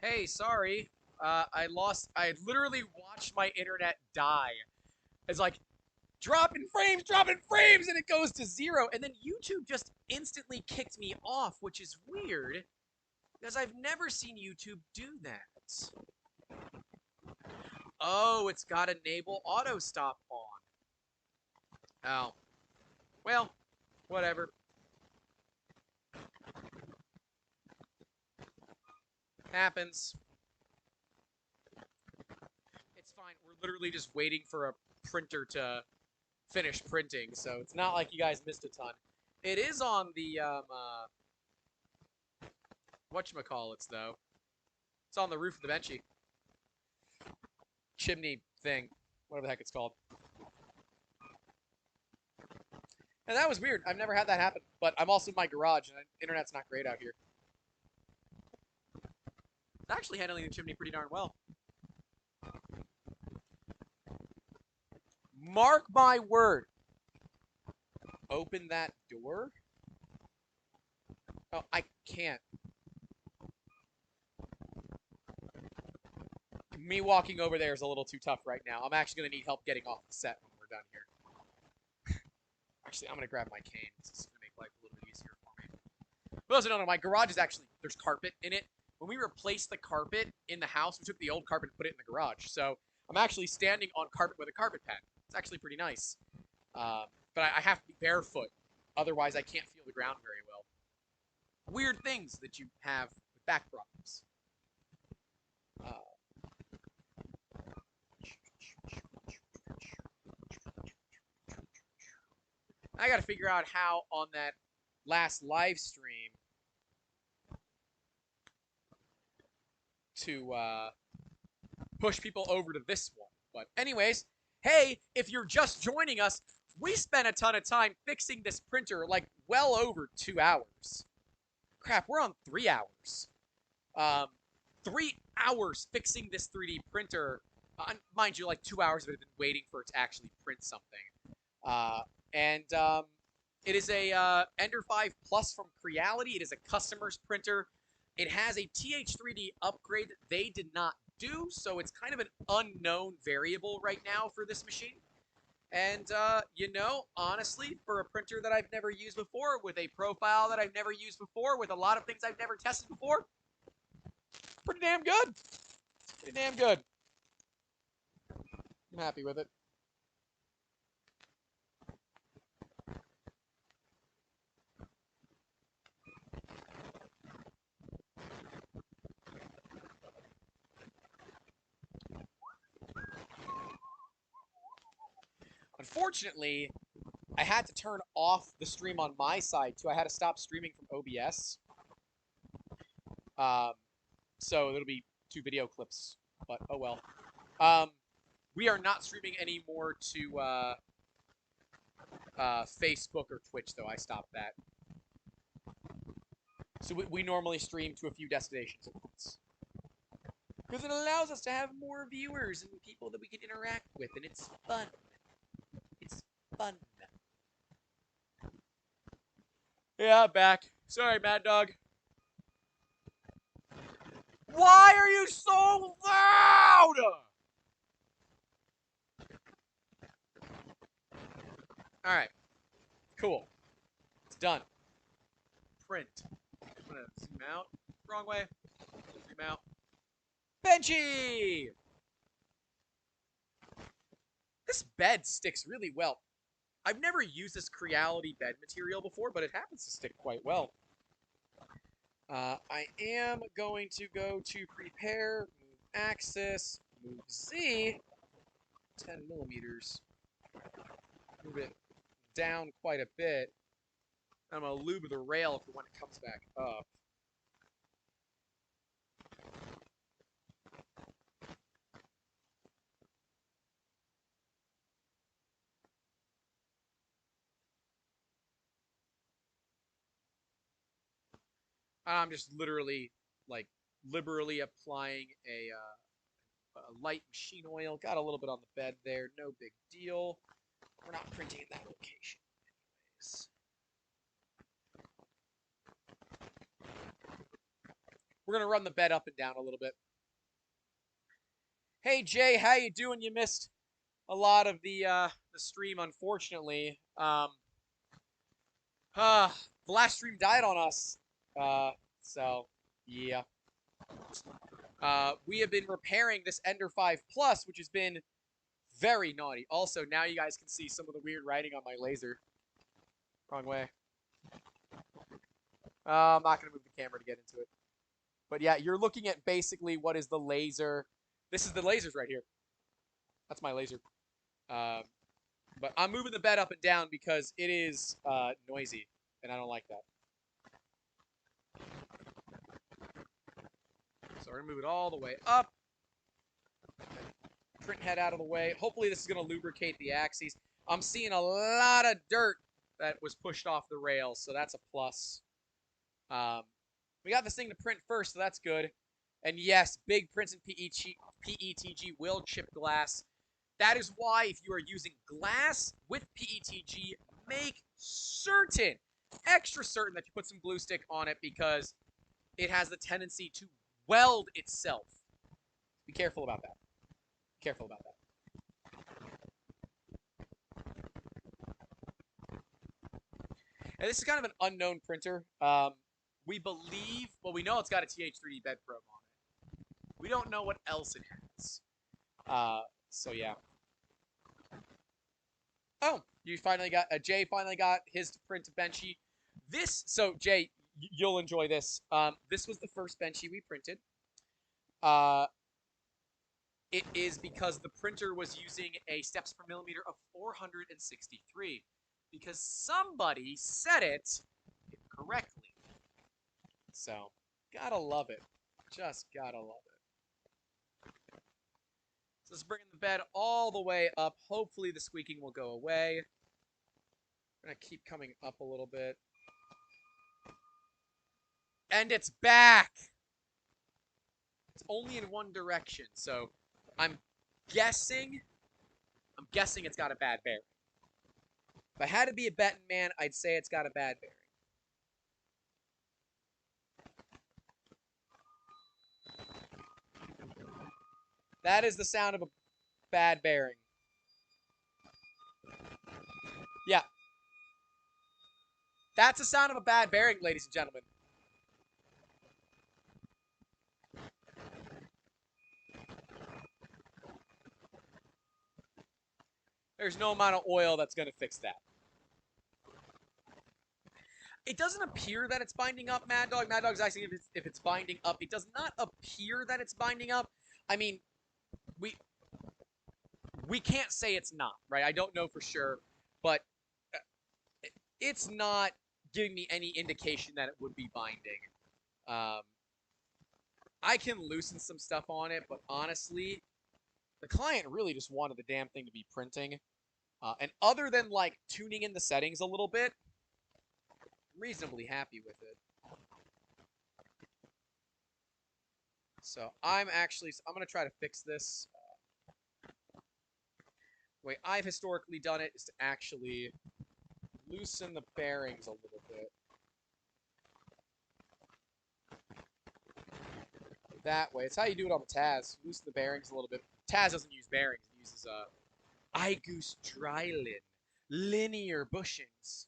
Hey, sorry. I literally watched my internet die. It's like, dropping frames, and it goes to 0. And then YouTube just instantly kicked me off, which is weird, because I've never seen YouTube do that. Oh, it's got enable auto stop on. Oh. Well, whatever. Happens. It's fine. We're literally just waiting for a printer to finish printing, so it's not like you guys missed a ton. It is on the whatchamacallits, though. It's on the roof of the benchy. Chimney thing. Whatever the heck it's called. And that was weird. I've never had that happen. But I'm also in my garage, and internet's not great out here. It's actually handling the chimney pretty darn well. Mark my word. Open that door? Oh, I can't. Me walking over there is a little too tough right now. I'm actually going to need help getting off the set when we're done here. Actually, I'm going to grab my cane. This is going to make life a little bit easier for me. For those who don't know, my garage is actually, there's carpet in it. When we replaced the carpet in the house, we took the old carpet and put it in the garage. So I'm actually standing on carpet with a carpet pad. It's actually pretty nice. But I have to be barefoot. Otherwise, I can't feel the ground very well. Weird things that you have with back problems. I got to figure out how on that last live stream to push people over to this one. But anyways, hey, if you're just joining us, we spent a ton of time fixing this printer, like well over 2 hours. Crap, we're on 3 hours. 3 hours fixing this 3D printer. Mind you, like 2 hours of it have been waiting for it to actually print something. And it is a Ender 5 Plus from Creality. It is a customer's printer. It has a TH3D upgrade that they did not do, so it's kind of an unknown variable right now for this machine. And, you know, honestly, for a printer that I've never used before, with a profile that I've never used before, with a lot of things I've never tested before, pretty damn good. Pretty damn good. I'm happy with it. Unfortunately, I had to turn off the stream on my side, too. I had to stop streaming from OBS. So it'll be 2 video clips, but oh well. We are not streaming anymore to Facebook or Twitch, though. I stopped that. So we normally stream to a few destinations at once. Because it allows us to have more viewers and people that we can interact with, and it's fun. It's fun. Yeah, back. Sorry, Mad Dog. Why are you so loud? Alright. Cool. It's done. Print. I'm gonna zoom out. Wrong way. Zoom out. Benchy! This bed sticks really well. I've never used this Creality bed material before, but it happens to stick quite well. I am going to go to prepare, move axis, move Z, 10 millimeters. Move it down quite a bit. I'm going to lube the rail for when it comes back up. I'm just literally, like, liberally applying a light machine oil. Got a little bit on the bed there. No big deal. We're not printing in that location anyways. We're going to run the bed up and down a little bit. Hey, Jay, how you doing? You missed a lot of the stream, unfortunately. The last stream died on us. So, yeah. We have been repairing this Ender 5 Plus, which has been very naughty. Also, now you guys can see some of the weird writing on my laser. Wrong way. I'm not going to move the camera to get into it. But yeah, you're looking at basically what is the laser. This is the lasers right here. That's my laser. But I'm moving the bed up and down because it is noisy, and I don't like that. So we're going to move it all the way up. Print head out of the way. Hopefully this is going to lubricate the axes. I'm seeing a lot of dirt that was pushed off the rails, so that's a plus. We got this thing to print first, so that's good. And yes, big prints in PETG will chip glass. That is why if you are using glass with PETG, make certain, extra certain that you put some glue stick on it because it has the tendency to weld itself. Be careful about that. Be careful about that. And this is kind of an unknown printer. We believe, well, we know it's got a TH3D bed probe on it. We don't know what else it has. So yeah. Oh, you finally got, Jay finally got his to print a benchy. So Jay, you'll enjoy this. This was the first benchy we printed. It is because the printer was using a steps per millimeter of 463 because somebody said it incorrectly. So, gotta love it. Just gotta love it. So let's bring the bed all the way up. Hopefully the squeaking will go away. I'm gonna keep coming up a little bit. And it's back! It's only in one direction, so I'm guessing it's got a bad bearing. If I had to be a betting man, I'd say it's got a bad bearing. That is the sound of a bad bearing. Yeah. That's the sound of a bad bearing, ladies and gentlemen. There's no amount of oil that's going to fix that. It doesn't appear that it's binding up, Mad Dog. Mad Dog's asking if it's binding up. It does not appear that it's binding up. I mean, we can't say it's not, right? I don't know for sure, but it's not giving me any indication that it would be binding. I can loosen some stuff on it, but honestly, the client really just wanted the damn thing to be printing. And other than, like, tuning in the settings a little bit, I'm reasonably happy with it. So I'm going to try to fix this. The way I've historically done it is to actually loosen the bearings a little bit. That way. It's how you do it on the Taz. Loosen the bearings a little bit. Taz doesn't use bearings. It uses iGoose Drylin linear bushings.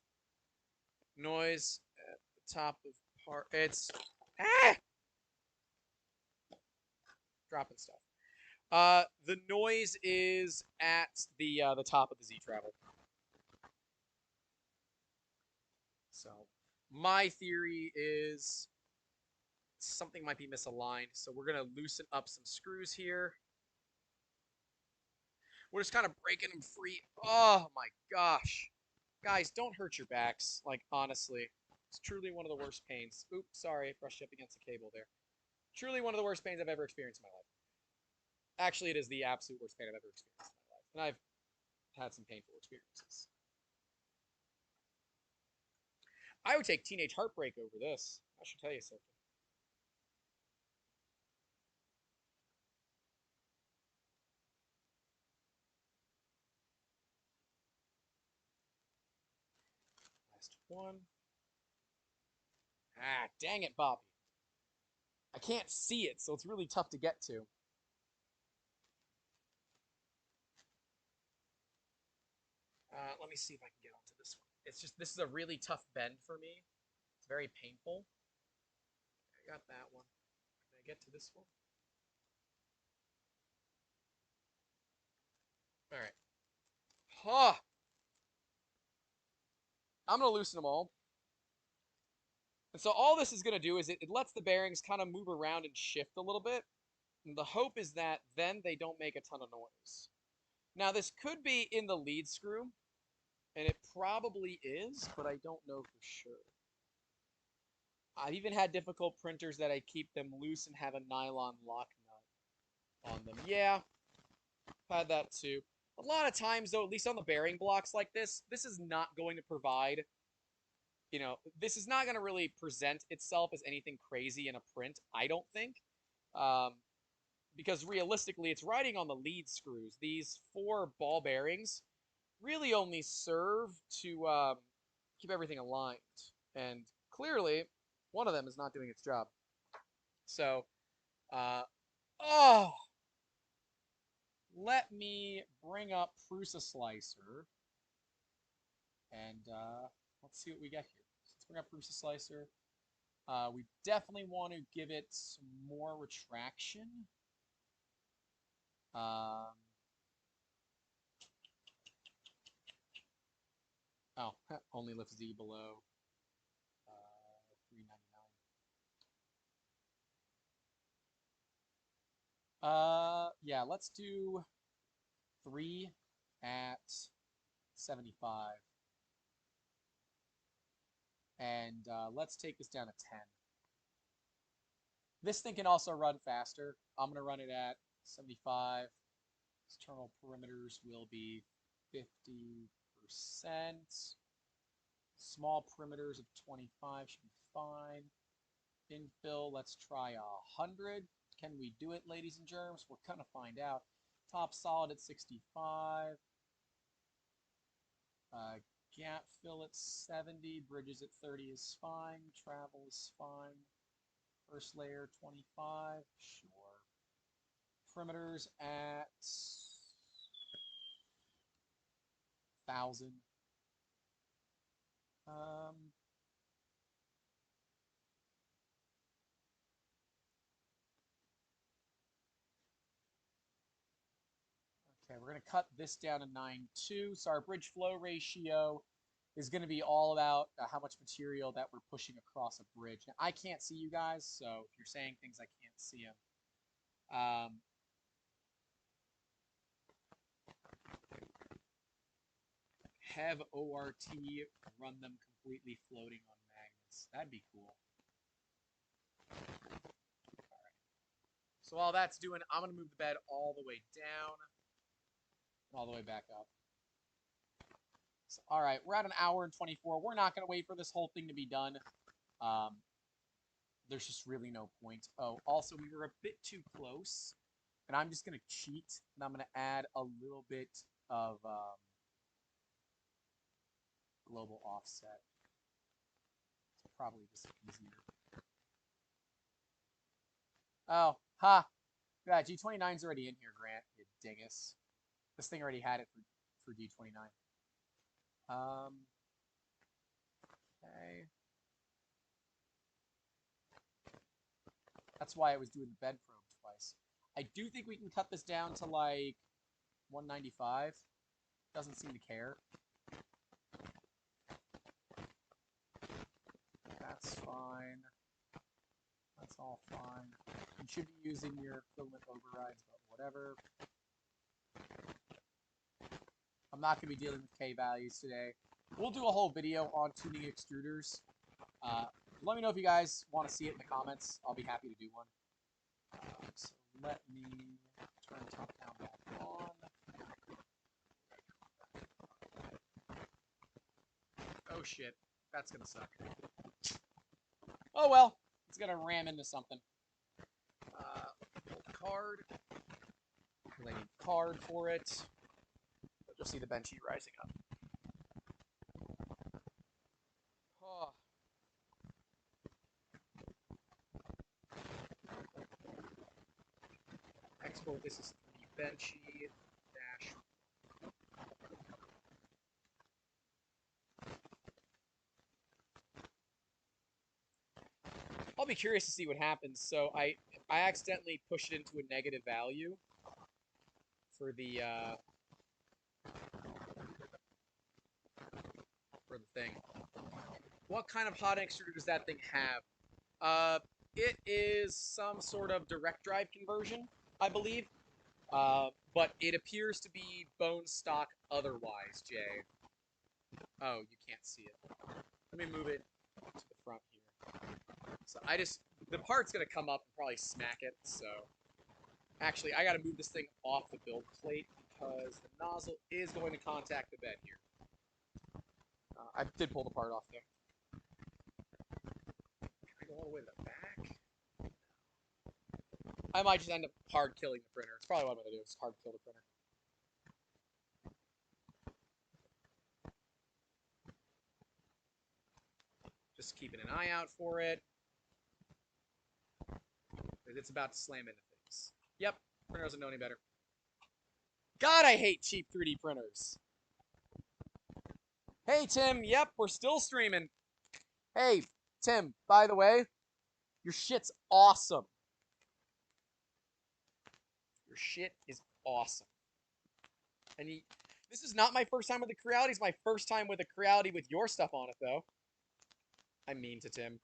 Noise at the top of part. It's dropping stuff. The noise is at the top of the Z travel. So my theory is something might be misaligned. So we're gonna loosen up some screws here. We're just kind of breaking them free. Oh my gosh. Guys, don't hurt your backs. Like, honestly. It's truly one of the worst pains. Oops, sorry. Brushed up against the cable there. Truly one of the worst pains I've ever experienced in my life. Actually, it is the absolute worst pain I've ever experienced in my life. And I've had some painful experiences. I would take Teenage Heartbreak over this. I should tell you something. Last one. Ah, dang it, Bobby. I can't see it, so it's really tough to get to. Let me see if I can get onto this one. It's just, this is a really tough bend for me. It's very painful. I got that one. Can I get to this one? All right. Huh. I'm going to loosen them all. And so all this is going to do is it lets the bearings kind of move around and shift a little bit. And the hope is that then they don't make a ton of noise. Now, this could be in the lead screw, and it probably is, but I don't know for sure. I've even had difficult printers that I keep them loose and have a nylon lock nut on them. Yeah, I've had that too. A lot of times, though, at least on the bearing blocks like this is not going to provide, this is not going to really present itself as anything crazy in a print, I don't think. Because realistically, it's riding on the lead screws. These 4 ball bearings really only serve to keep everything aligned. And clearly, one of them is not doing its job. So, oh, let me bring up Prusa Slicer, and let's see what we get here. So let's bring up Prusa Slicer. We definitely want to give it some more retraction. Oh, only lifts Z below 399. Yeah, let's do 3 at 75. And let's take this down to 10. This thing can also run faster. I'm going to run it at 75. External perimeters will be 50%. Small perimeters of 25 should be fine. Infill, let's try 100. Can we do it, ladies and germs? We're going to find out. Top solid at 65. Gap fill at 70. Bridges at 30 is fine. Travel is fine. First layer 25. Sure. Perimeters at 1,000. Okay, we're going to cut this down to 9.2. So our bridge flow ratio is going to be all about how much material that we're pushing across a bridge. Now, I can't see you guys, so if you're saying things, I can't see them. Have ORT run them completely floating on magnets. That'd be cool. All right. So while that's doing, I'm going to move the bed all the way down, all the way back up. So, all right, we're at 1 hour and 24. We're not going to wait for this whole thing to be done. There's just really no point. Oh, also, we were a bit too close, and I'm just going to cheat, and I'm going to add a little bit of global offset. It's probably just easier. Oh, ha! Yeah, G29's already in here, Grant, you dingus. This thing already had it for D29. Okay. That's why I was doing the bed probe twice. I do think we can cut this down to like 195. Doesn't seem to care. That's fine. That's all fine. You should be using your filament overrides, but whatever. I'm not going to be dealing with K values today. We'll do a whole video on tuning extruders. Let me know if you guys want to see it in the comments. I'll be happy to do one. So let me turn top down back on. Oh shit, that's going to suck. Oh well, it's going to ram into something. Pull the card. Because I need card for it. You'll see the bench heat rising up. Oh. quote, this is 3D Benchy dash. I'll be curious to see what happens. So I accidentally pushed it into a negative value for the thing. What kind of hot extruder does that thing have? It is some sort of direct drive conversion, I believe. But it appears to be bone stock otherwise, Jay. Oh, you can't see it. Let me move it to the front here. So the part's gonna come up and probably smack it, so. Actually, I gotta move this thing off the build plate because the nozzle is going to contact the bed here. I did pull the part off though. Can I go all the way to the back? I might just end up hard killing the printer. It's probably what I'm gonna do, is hard kill the printer. Just keeping an eye out for it. It's about to slam into things. Yep, printer doesn't know any better. God, I hate cheap 3D printers. Hey, Tim. Yep, we're still streaming. Hey, Tim, by the way, your shit's awesome. Your shit is awesome. And this is not my first time with the Creality. It's my first time with a Creality with your stuff on it, though. I'm mean to Tim.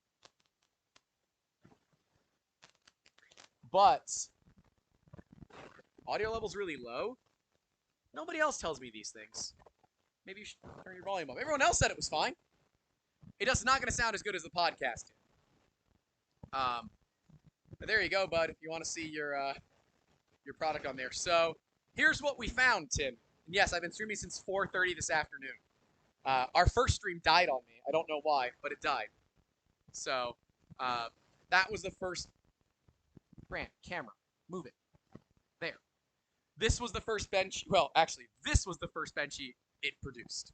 But audio level's really low. Nobody else tells me these things. Maybe you should turn your volume up. Everyone else said it was fine. It's not going to sound as good as the podcast did. But there you go, bud. If you want to see your product on there. So here's what we found, Tim. And yes, I've been streaming since 4:30 this afternoon. Our first stream died on me. I don't know why, but it died. So that was the first. Grant, camera, move it. There. This was the first bench. Well, actually, this was the first benchy it produced.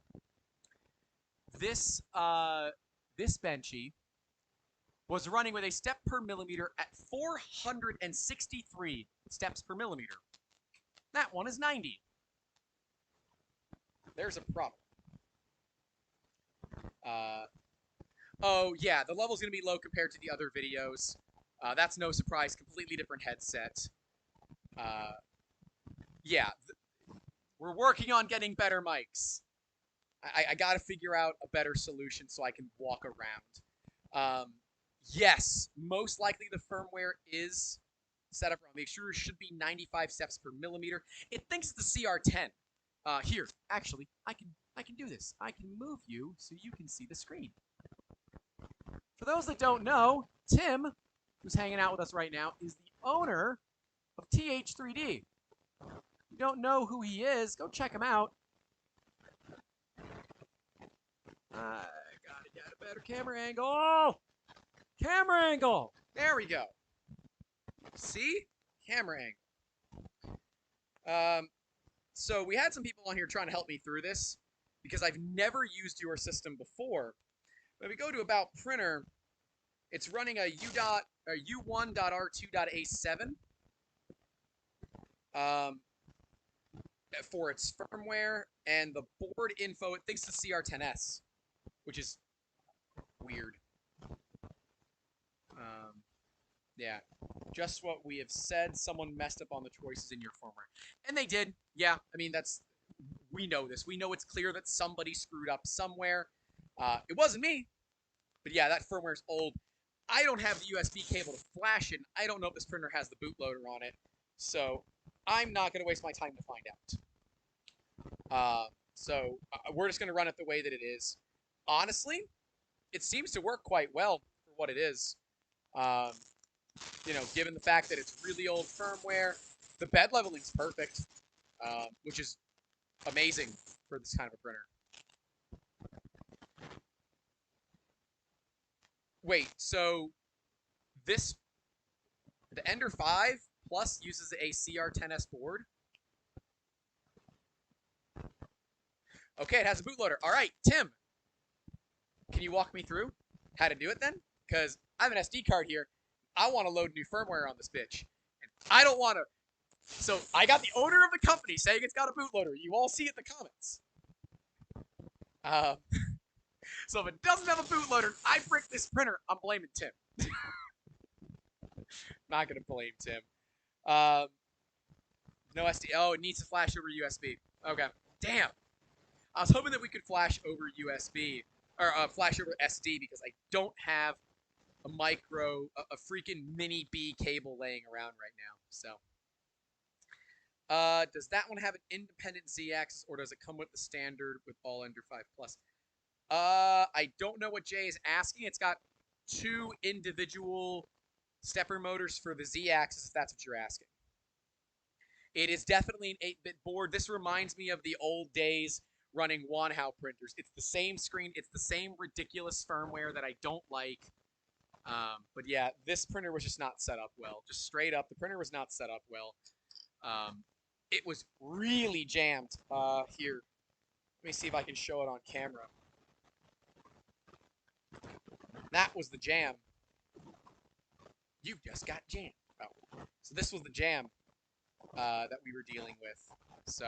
This benchy was running with a step per millimeter at 463 steps per millimeter. That one is 90. There's a problem. Oh, yeah, the level's going to be low compared to the other videos. That's no surprise. Completely different headset. Yeah, we're working on getting better mics. I got to figure out a better solution so I can walk around. Yes, most likely the firmware is set up wrong. The extruder should be 95 steps per millimeter. It thinks it's the CR10. Here, actually, I can do this. I can move you so you can see the screen. For those that don't know, Tim, who's hanging out with us right now, is the owner of TH3D. If you don't know who he is, go check him out. I gotta get a better camera angle. Camera angle. There we go. See? Camera angle. So we had some people on here trying to help me through this because I've never used your system before. When we go to About Printer, it's running a U1.R2.A7 for its firmware, and the board info, it thinks the CR10S, which is weird. Yeah, just what we have said. Someone messed up on the choices in your firmware. And they did. Yeah, I mean, we know this. We know it's clear that somebody screwed up somewhere. It wasn't me. But yeah, that firmware's old. I don't have the USB cable to flash it. I don't know if this printer has the bootloader on it. So I'm not going to waste my time to find out. So we're just going to run it the way that it is. Honestly, it seems to work quite well for what it is. You know, given the fact that it's really old firmware, the bed leveling's perfect, which is amazing for this kind of a printer. Wait, so the Ender 5 Plus uses a CR10S board? Okay, it has a bootloader. All right, Tim, can you walk me through how to do it then? Because I have an SD card here. I want to load new firmware on this bitch. And I don't want to So I got the owner of the company saying it's got a bootloader. You all see it in the comments. Uh, so if it doesn't have a bootloader, I brick this printer. I'm blaming Tim. Not gonna blame Tim. Um, no SD. Oh, it needs to flash over USB. Okay. Damn. I was hoping that we could flash over USB or flash over SD because I don't have a freaking mini B cable laying around right now. So, does that one have an independent Z-axis or does it come with the standard with all Ender 5 Plus? I don't know what Jay is asking. It's got two individual stepper motors for the Z-axis, if that's what you're asking. It is definitely an 8-bit board. This reminds me of the old days running Wanhao printers. It's the same screen. It's the same ridiculous firmware that I don't like. But yeah, this printer was just not set up well. Just straight up, the printer was not set up well. It was really jammed. Here, let me see if I can show it on camera. That was the jam. You just got jammed. Oh. So this was the jam that we were dealing with. So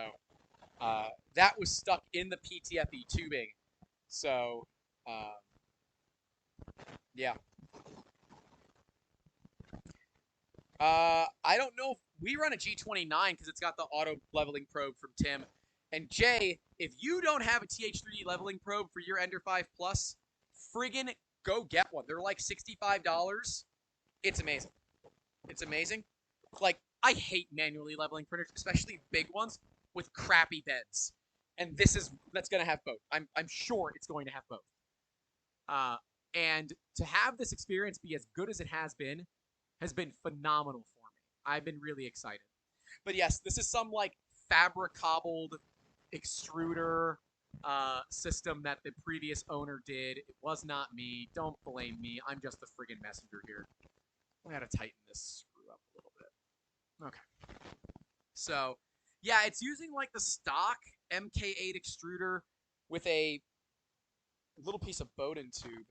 that was stuck in the PTFE tubing. So yeah. I don't know if we run a G29 because it's got the auto leveling probe from Tim. And Jay, if you don't have a TH3D leveling probe for your Ender 5 Plus, friggin' go get one. They're like $65. It's amazing. It's amazing. Like, I hate manually leveling printers, especially big ones with crappy beds. And that's gonna have both. I'm sure it's going to have both. And to have this experience be as good as it has been phenomenal for me. I've been really excited. But yes, this is some like fabric cobbled extruder system that the previous owner did. It was not me. Don't blame me. I'm just the friggin' messenger here. I gotta tighten this screw up a little bit. Okay. So, yeah, it's using like the stock MK8 extruder with a little piece of Bowden tube.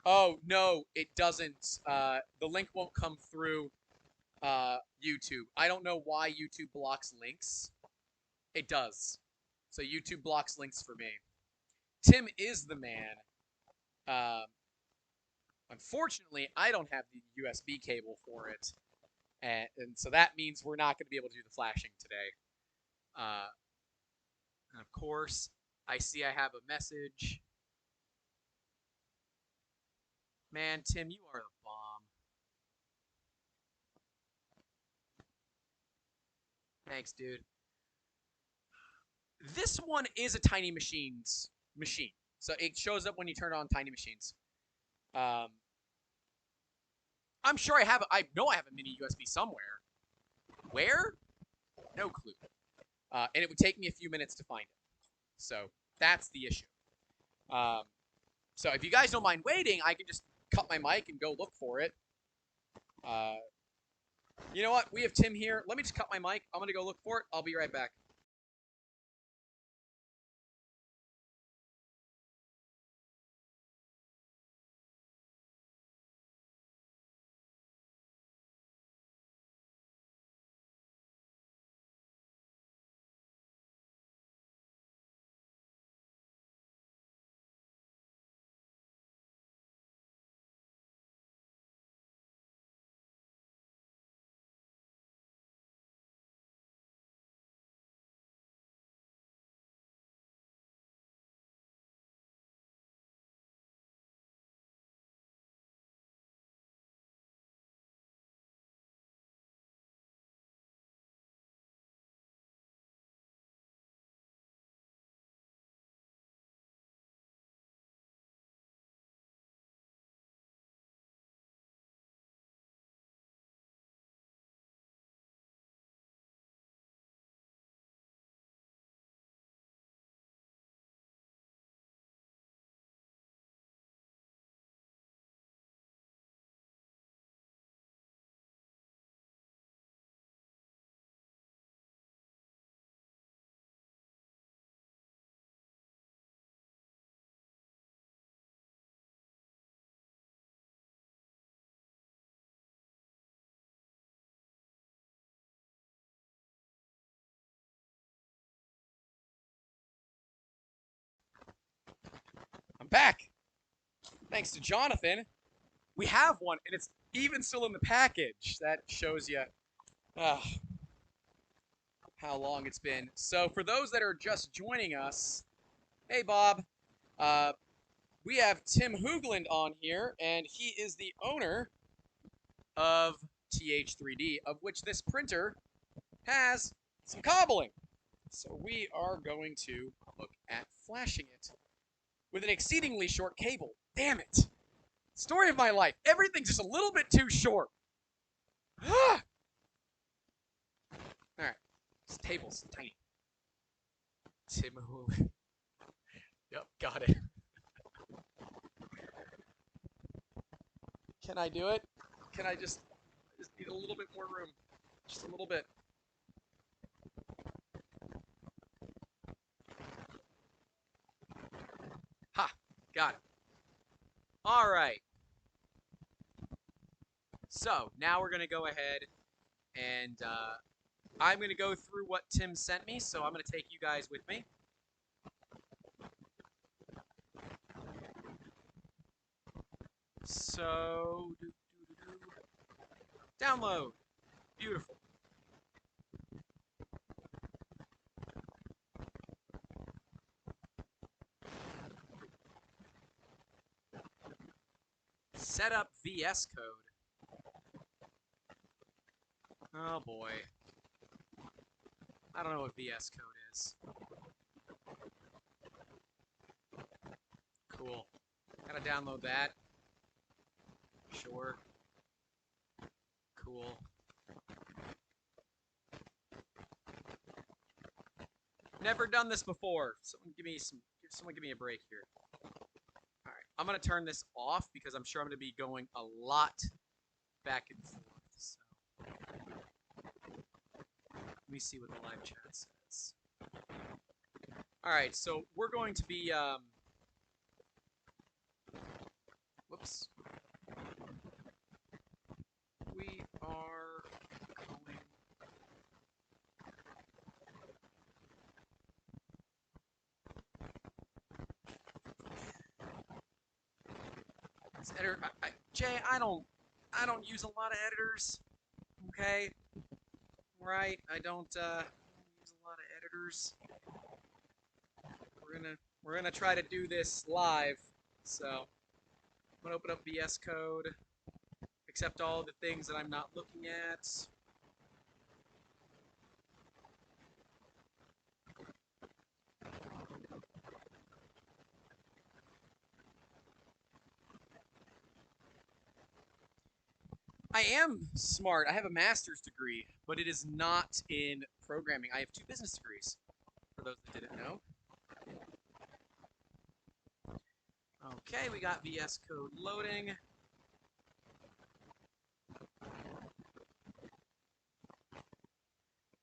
Oh, no, it doesn't. The link won't come through YouTube. I don't know why YouTube blocks links. It does. So YouTube blocks links for me. Tim is the man. Unfortunately, I don't have the USB cable for it. And so that means we're not going to be able to do the flashing today. And of course, I see I have a message. Man, Tim, you are the bomb. Thanks, dude. This one is a Tiny Machines machine. So it shows up when you turn on Tiny Machines. I'm sure I know I have a mini USB somewhere. Where? No clue. And it would take me a few minutes to find it. So that's the issue. So if you guys don't mind waiting, I can just cut my mic and go look for it. You know what? We have Tim here. Let me just cut my mic. I'm going to go look for it. I'll be right back. back. Thanks to Jonathan. We have one, and it's even still in the package. That shows you how long it's been. So for those that are just joining us, hey, Bob. We have Tim Hoogland on here, and he is the owner of TH3D, of which this printer has some cobbling. So we are going to look at flashing it with an exceedingly short cable. Damn it. Story of my life. Everything's just a little bit too short. All right. This table's tiny. Tim Hoogland. Yep, got it. Can I do it? Can I just need a little bit more room? Just a little bit. Ha! Got it. All right. So now we're going to go ahead and I'm going to go through what Tim sent me. So I'm going to take you guys with me. So, download. Beautiful. Set up VS Code. Oh boy. I don't know what VS Code is. Cool. Gotta download that. Sure. Cool. Never done this before. Someone give me a break here. All right. I'm gonna turn this off because I'm sure I'm gonna be going a lot back and forth. So let me see what the live chat says. All right. So we're going to be whoops. We are going. This editor, Jay, I don't use a lot of editors. Okay, right? I don't use a lot of editors. We're gonna try to do this live. So I'm gonna open up VS Code. Accept all the things that I'm not looking at. I am smart. I have a master's degree, but it is not in programming. I have 2 business degrees, for those that didn't know. Okay, we got VS Code loading.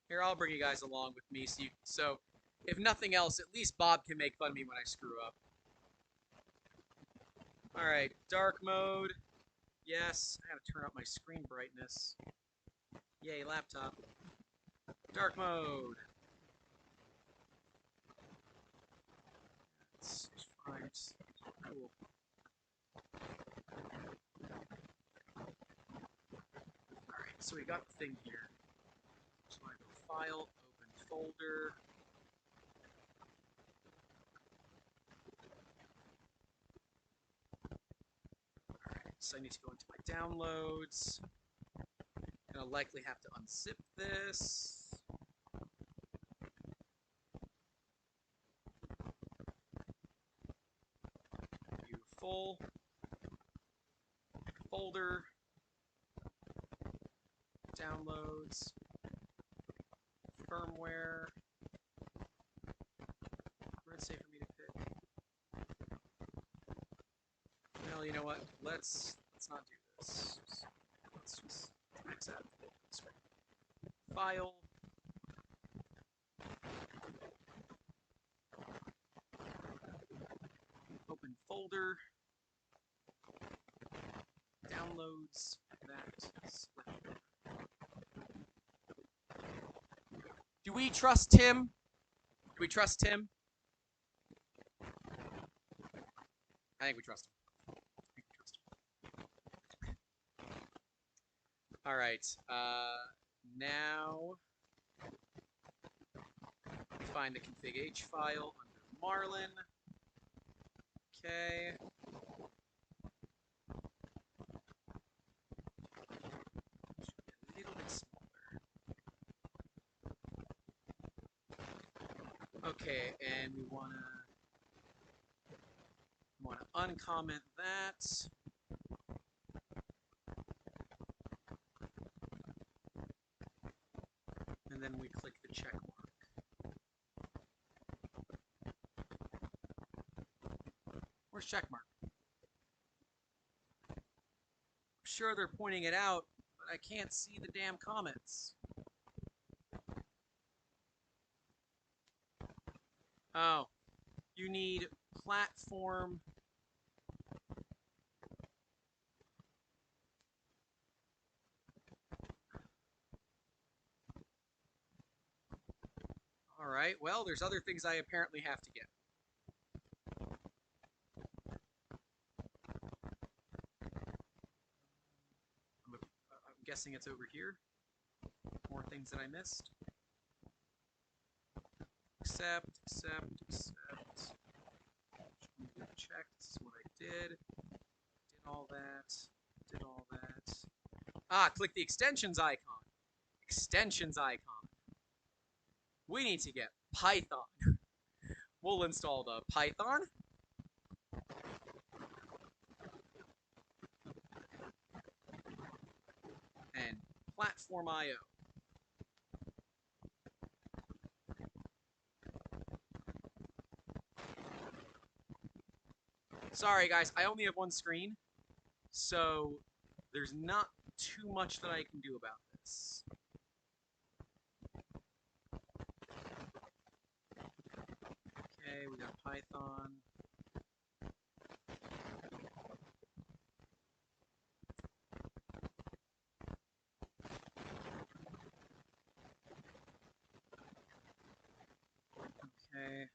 Here, I'll bring you guys along with me. So if nothing else, at least Bob can make fun of me when I screw up. All right, dark mode. Yes, I gotta turn up my screen brightness. Yay, laptop. Dark mode. It's fine. It's cool. Alright, so we got the thing here. So I go File, Open Folder. Alright, so I need to go into my downloads. And I'll likely have to unzip this. Beautiful. Folder. Downloads. Firmware. Where it's safe for me to pick. Well, you know what? Let's not do this. Let's just max out this way. File. Open folder. Downloads. That. Do we trust Tim? Do we trust Tim? I think we trust him. All right. Now we find the config.h file under Marlin. Okay. A little bit smaller. Okay, and we wanna uncomment that. And then we click the check mark. Where's check mark? I'm sure they're pointing it out, but I can't see the damn comments. Oh, you need platform. All right, well, there's other things I apparently have to get. I'm guessing it's over here. More things that I missed. Accept. Check. This is what I did. Did all that. Ah, click the extensions icon. Extensions icon. We need to get Python. We'll install the Python. And platform IO. Sorry guys, I only have one screen, so there's not too much that I can do about this. Okay, we got Python. Okay.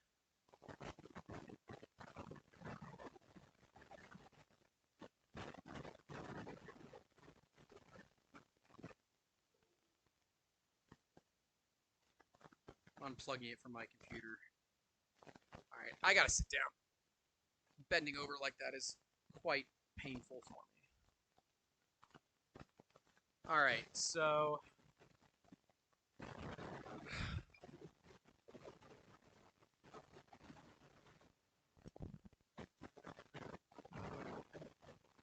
Unplugging it from my computer. Alright, I gotta sit down. Bending over like that is quite painful for me. Alright, so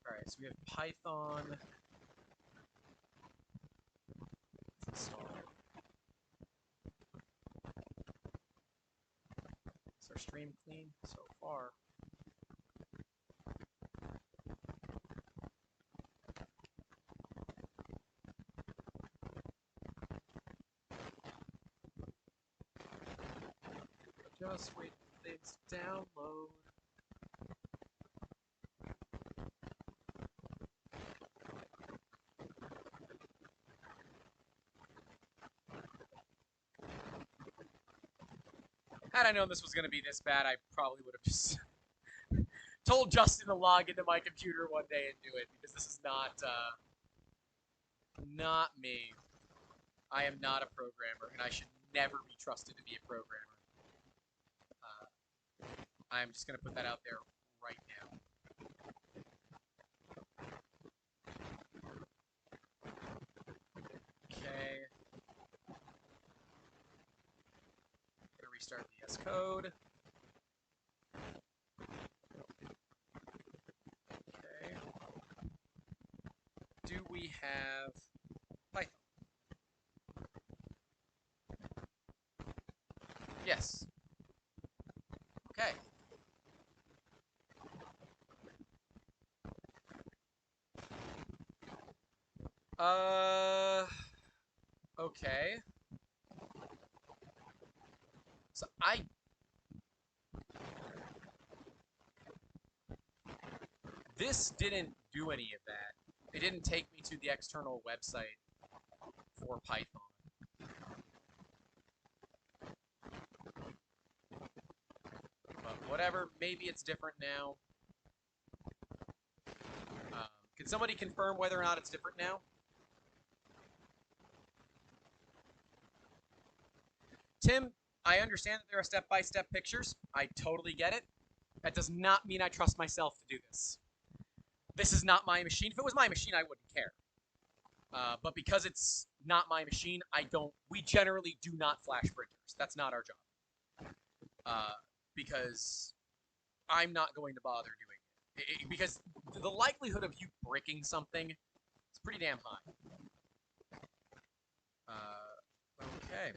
alright, so we have Python. Let's install it. Is our stream clean so far? Just wait for things to download. Had I known this was going to be this bad, I probably would have just told Justin to log into my computer one day and do it, because this is not me. I am not a programmer, and I should never be trusted to be a programmer. I'm just going to put that out there right now. Okay. Gonna restart VS Code. Okay. Do we have Python? Yes. Okay. Okay. So this didn't do any of that. It didn't take me to the external website for Python. But whatever, maybe it's different now. Can somebody confirm whether or not it's different now? Tim, I understand that there are step-by-step pictures. I totally get it. That does not mean I trust myself to do this. This is not my machine. If it was my machine, I wouldn't care. But because it's not my machine, we generally do not flash printers. That's not our job. Because I'm not going to bother doing it. Because the likelihood of you bricking something is pretty damn high. Okay.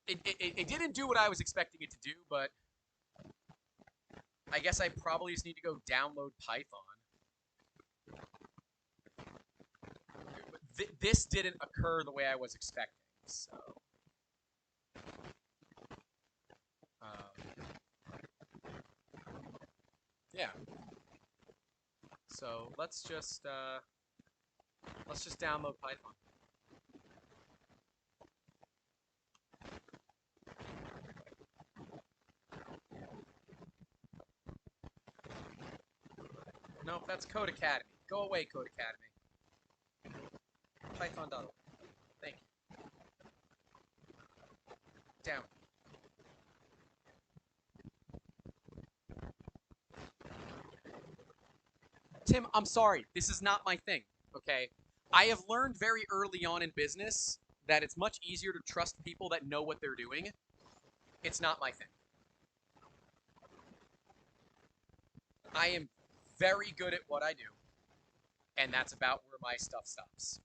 It didn't do what I was expecting it to do, but I guess I probably just need to go download Python. This didn't occur the way I was expecting, so... yeah. So let's just download Python. Nope, that's Code Academy. Go away, Code Academy. Python.org. Thank you. Down. Tim, I'm sorry. This is not my thing, okay? I have learned very early on in business that it's much easier to trust people that know what they're doing. It's not my thing. I am very good at what I do, and that's about where my stuff stops.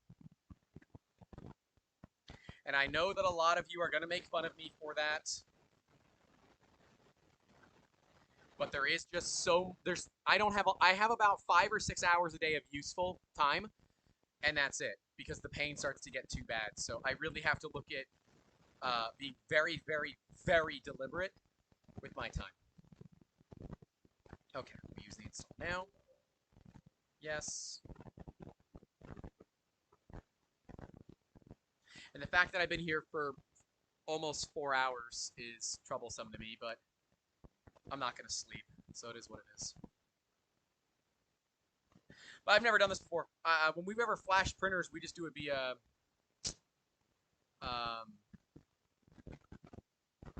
And I know that a lot of you are going to make fun of me for that. But there is just I have about 5 or 6 hours a day of useful time, and that's it, because the pain starts to get too bad. So I really have to look at being very, very, very deliberate with my time. Okay, we use the install now. Yes. And the fact that I've been here for almost 4 hours is troublesome to me, but I'm not going to sleep, so it is what it is. But I've never done this before. When we've ever flashed printers, we just do it via...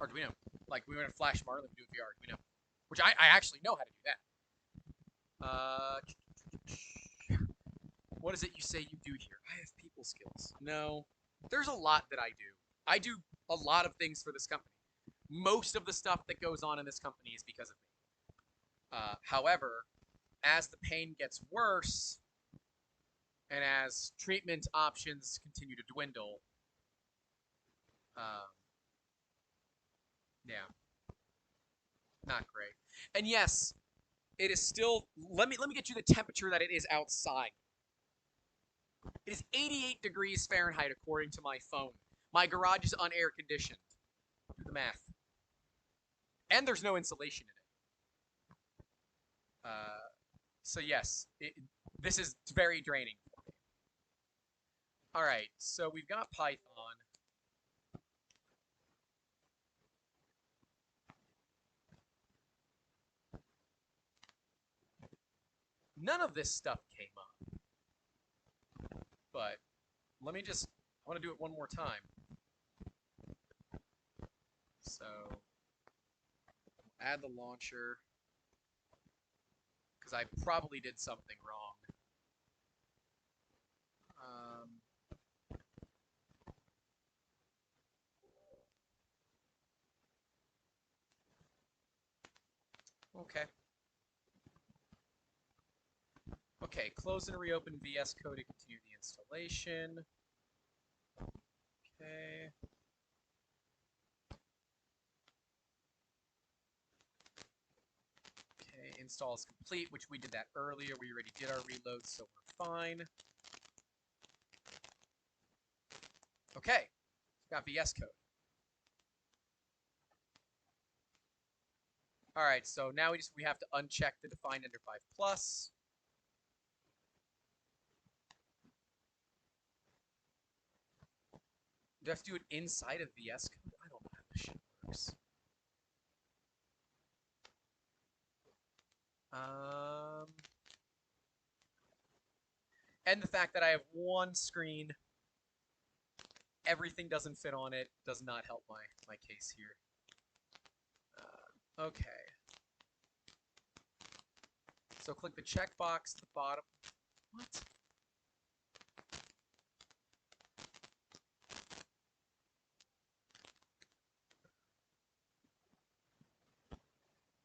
Arduino. Like, we went to Flash Marlin, we do it via Arduino. Which I actually know how to do that. What is it you say you do here? I have people skills. No. There's a lot that I do. I do a lot of things for this company. Most of the stuff that goes on in this company is because of me. However, as the pain gets worse, and as treatment options continue to dwindle, yeah, not great. And yes, it is still. Let me get you the temperature that it is outside. It is 88 degrees Fahrenheit according to my phone. My garage is unair conditioned. Do the math. And there's no insulation in it. So yes, this is very draining for me. All right, so we've got Python. None of this stuff came up. But let me just, I want to do it one more time. So, add the launcher, because I probably did something wrong. Okay. Okay, close and reopen VS Code to continue the installation. Okay. Okay, install is complete, which we did that earlier. We already did our reload, so we're fine. Okay, got VS Code. All right, so now we have to uncheck the define under 5+. Do I have to do it inside of VS Code? I don't know how this shit works. And the fact that I have one screen, everything doesn't fit on it, does not help my case here. Okay. So click the checkbox at the bottom. What?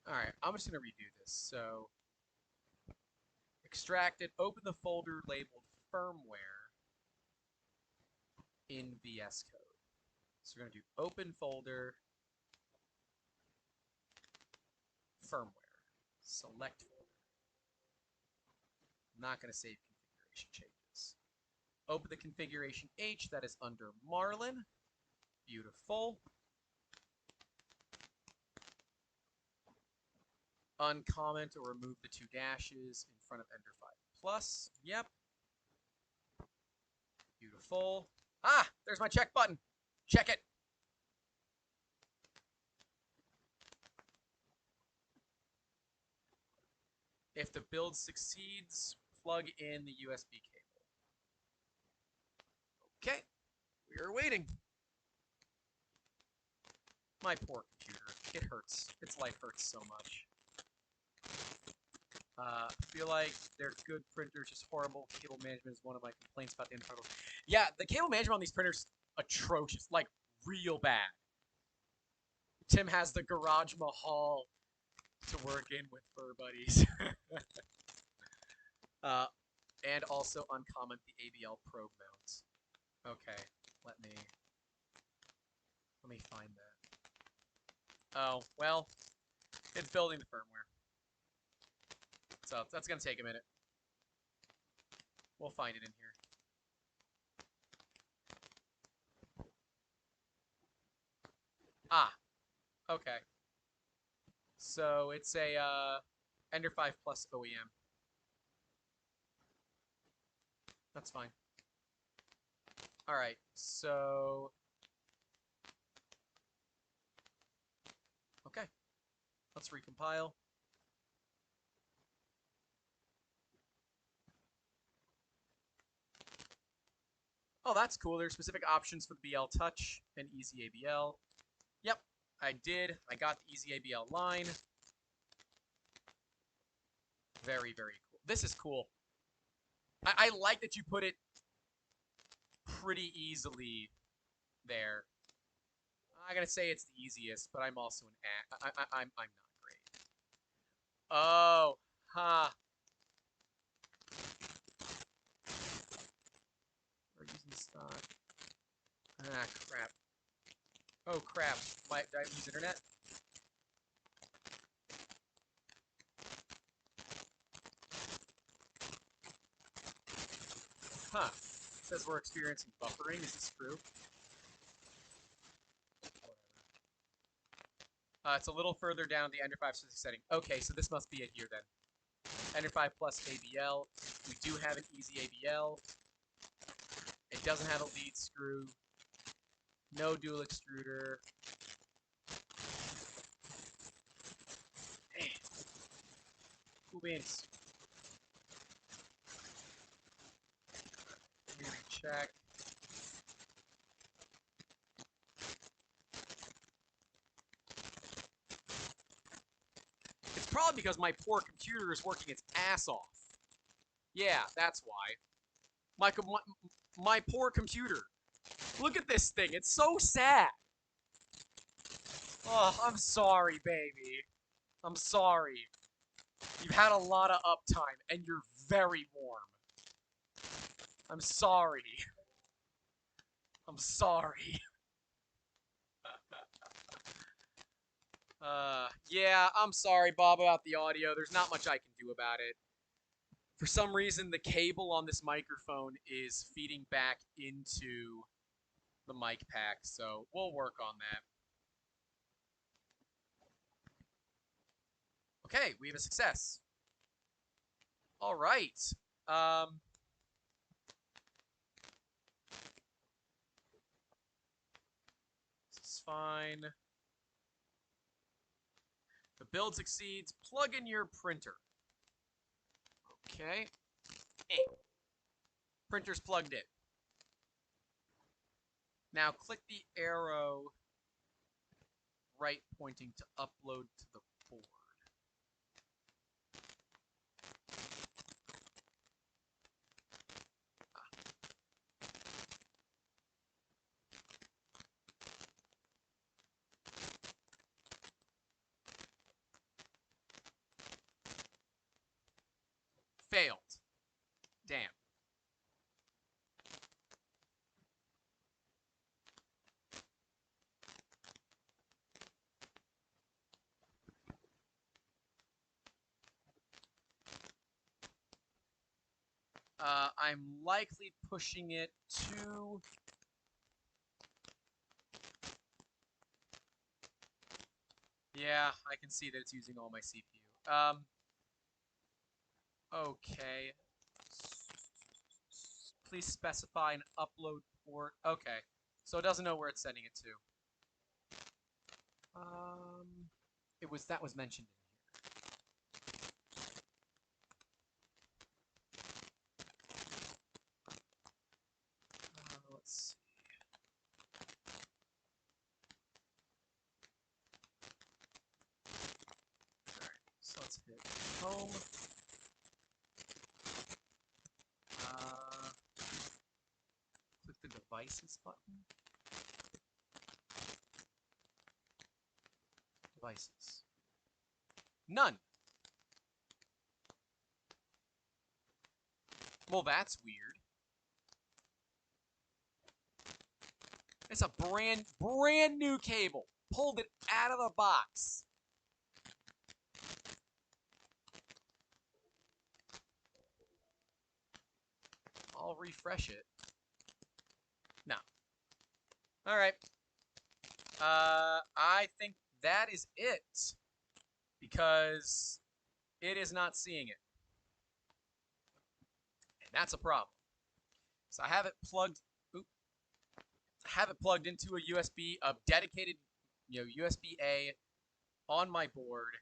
Alright, I'm just going to redo this. So, extract it, open the folder labeled firmware in VS Code. So we're going to do open folder, firmware, select folder. I'm not going to save configuration changes. Open the configuration H, that is under Marlin. Beautiful. Uncomment or remove the 2 dashes in front of Ender 5 Plus. Yep. Beautiful. Ah, there's my check button. Check it. If the build succeeds, plug in the USB cable. Okay, we are waiting. My poor computer. It hurts. Its life hurts so much. I feel like they're good printers, just horrible. Cable management is one of my complaints about the end product. Yeah, the cable management on these printers atrocious, like real bad. Tim has the Garage Mahal to work in with fur buddies. And also uncomment the ABL probe mounts. Okay, let me find that. Oh, well, it's building the firmware. So that's gonna take a minute. We'll find it in here. Ah, okay. So it's a Ender 5 Plus OEM. That's fine. Alright, so... Okay. Let's recompile. Oh, that's cool. There's specific options for the BL Touch and Easy ABL. Yep, I did. I got the Easy ABL line. Very, very cool. This is cool. I like that you put it pretty easily there. I gotta say it's the easiest, but I'm also an I'm not great. Oh, huh. We're using stock. Ah, crap. Oh, crap. Did I use internet? Huh. It says we're experiencing buffering. Is this true? It's a little further down the Ender 5 specific setting. Okay, so this must be it here then. Ender 5 Plus ABL. We do have an Easy ABL. It doesn't have a lead screw. No dual extruder. Damn. Cool beans. Let me recheck. It's probably because my poor computer is working its ass off. Yeah, that's why. My poor computer. Look at this thing. It's so sad. Oh, I'm sorry, baby. I'm sorry. You've had a lot of uptime, and you're very warm. I'm sorry. I'm sorry. Yeah, I'm sorry, Bob, about the audio. There's not much I can do about it. For some reason, the cable on this microphone is feeding back into the mic pack, so we'll work on that. Okay, we have a success. All right. This is fine. The build succeeds. Plug in your printer. Okay. Printer's plugged in. Now click the arrow right pointing to upload to the board. Failed. Damn. I'm likely pushing it to... Yeah, I can see that it's using all my CPU. Okay. Please specify an upload port. Okay. So it doesn't know where it's sending it to. That was mentioned in here. Let's see. Alright, so let's hit home. Click the devices button. Devices. None. Well, that's weird. It's a brand new cable. Pulled it out of the box. I'll refresh it. No. Alright. I think that is it. Because it is not seeing it. And that's a problem. So I have it plugged into a USB, a dedicated, USB-A on my board.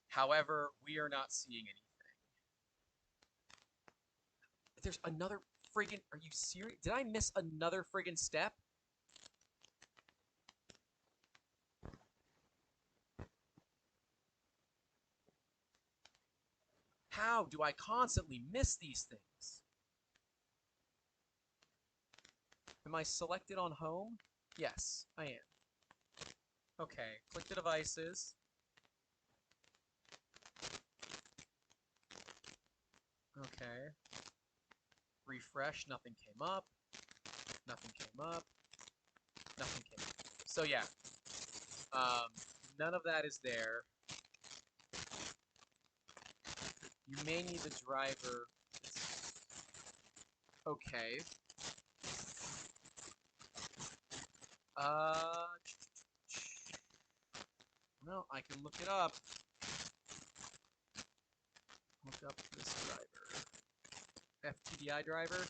However, we are not seeing anything. There's another friggin'... Are you serious? Did I miss another friggin' step? How do I constantly miss these things? Am I selected on home? Yes, I am. Okay, click the devices. Okay. Refresh, nothing came up. Nothing came up. Nothing came up. So yeah. None of that is there. You may need the driver. Okay. Well, I can look it up. Look up this driver. FTDI driver.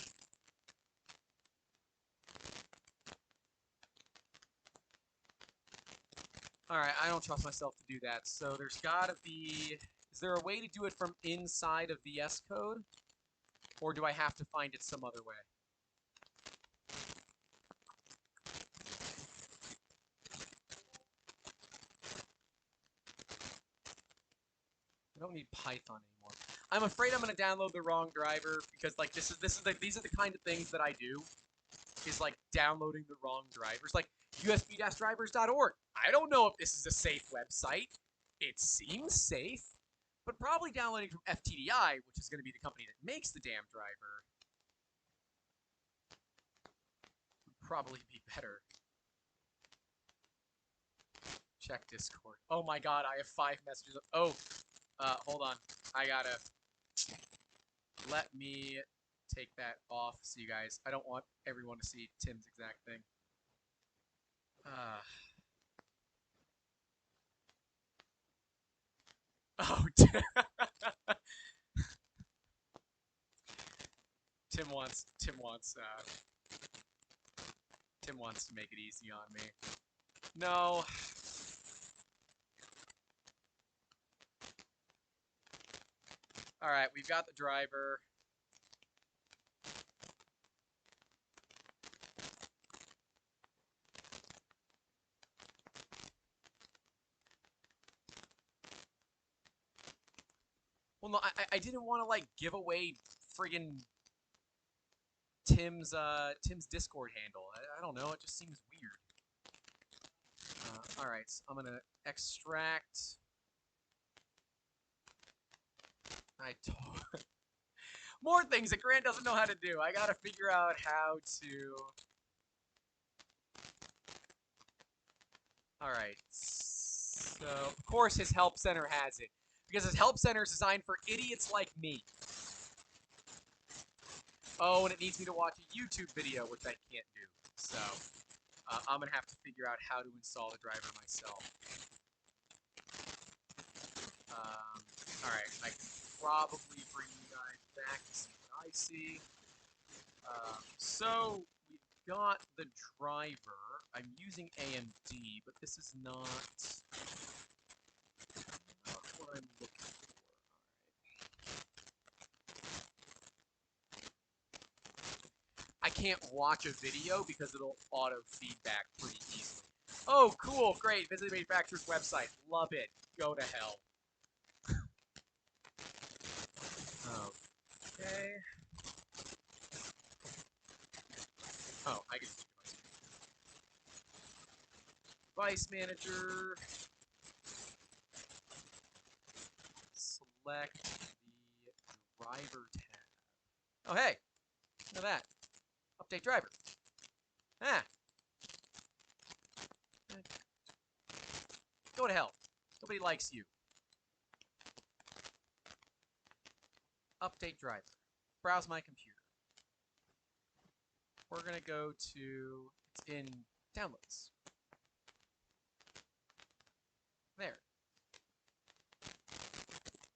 Alright, I don't trust myself to do that. So there's gotta be... Is there a way to do it from inside of the S code? Or do I have to find it some other way? I don't need Python anymore. I'm afraid I'm gonna download the wrong driver because like these are the kind of things that I do. Is like downloading the wrong drivers. Like usb-drivers.org. I don't know if this is a safe website. It seems safe, but probably downloading from FTDI, which is going to be the company that makes the damn driver, would probably be better. Check Discord. Oh my god, I have 5 messages. Oh, hold on. I gotta... Let me take that off so you guys... I don't want everyone to see Tim's exact thing. Oh, Tim wants to make it easy on me. No. All right, we've got the driver. Well, no, I didn't want to like give away friggin' Tim's Discord handle. I don't know. It just seems weird. All right, so I'm gonna extract. More things that Grant doesn't know how to do. I gotta figure out how to. All right. So of course his help center has it because his help center is designed for idiots like me. Oh, and it needs me to watch a YouTube video, which I can't do. So I'm gonna have to figure out how to install the driver myself. All right, I can probably bring you guys back to see what I see. So we've got the driver. I'm using AMD, but this is not what I'm looking for. I can't watch a video because it'll auto feedback pretty easily. Oh, cool, great. Visit the manufacturer's website. Love it. Go to hell. Okay. Oh, I can just device manager. Select the driver tab. Oh, hey. Look at that. Update driver. Ah. Go to hell. Nobody likes you. Update driver. Browse my computer. We're going to go to, it's in downloads. There.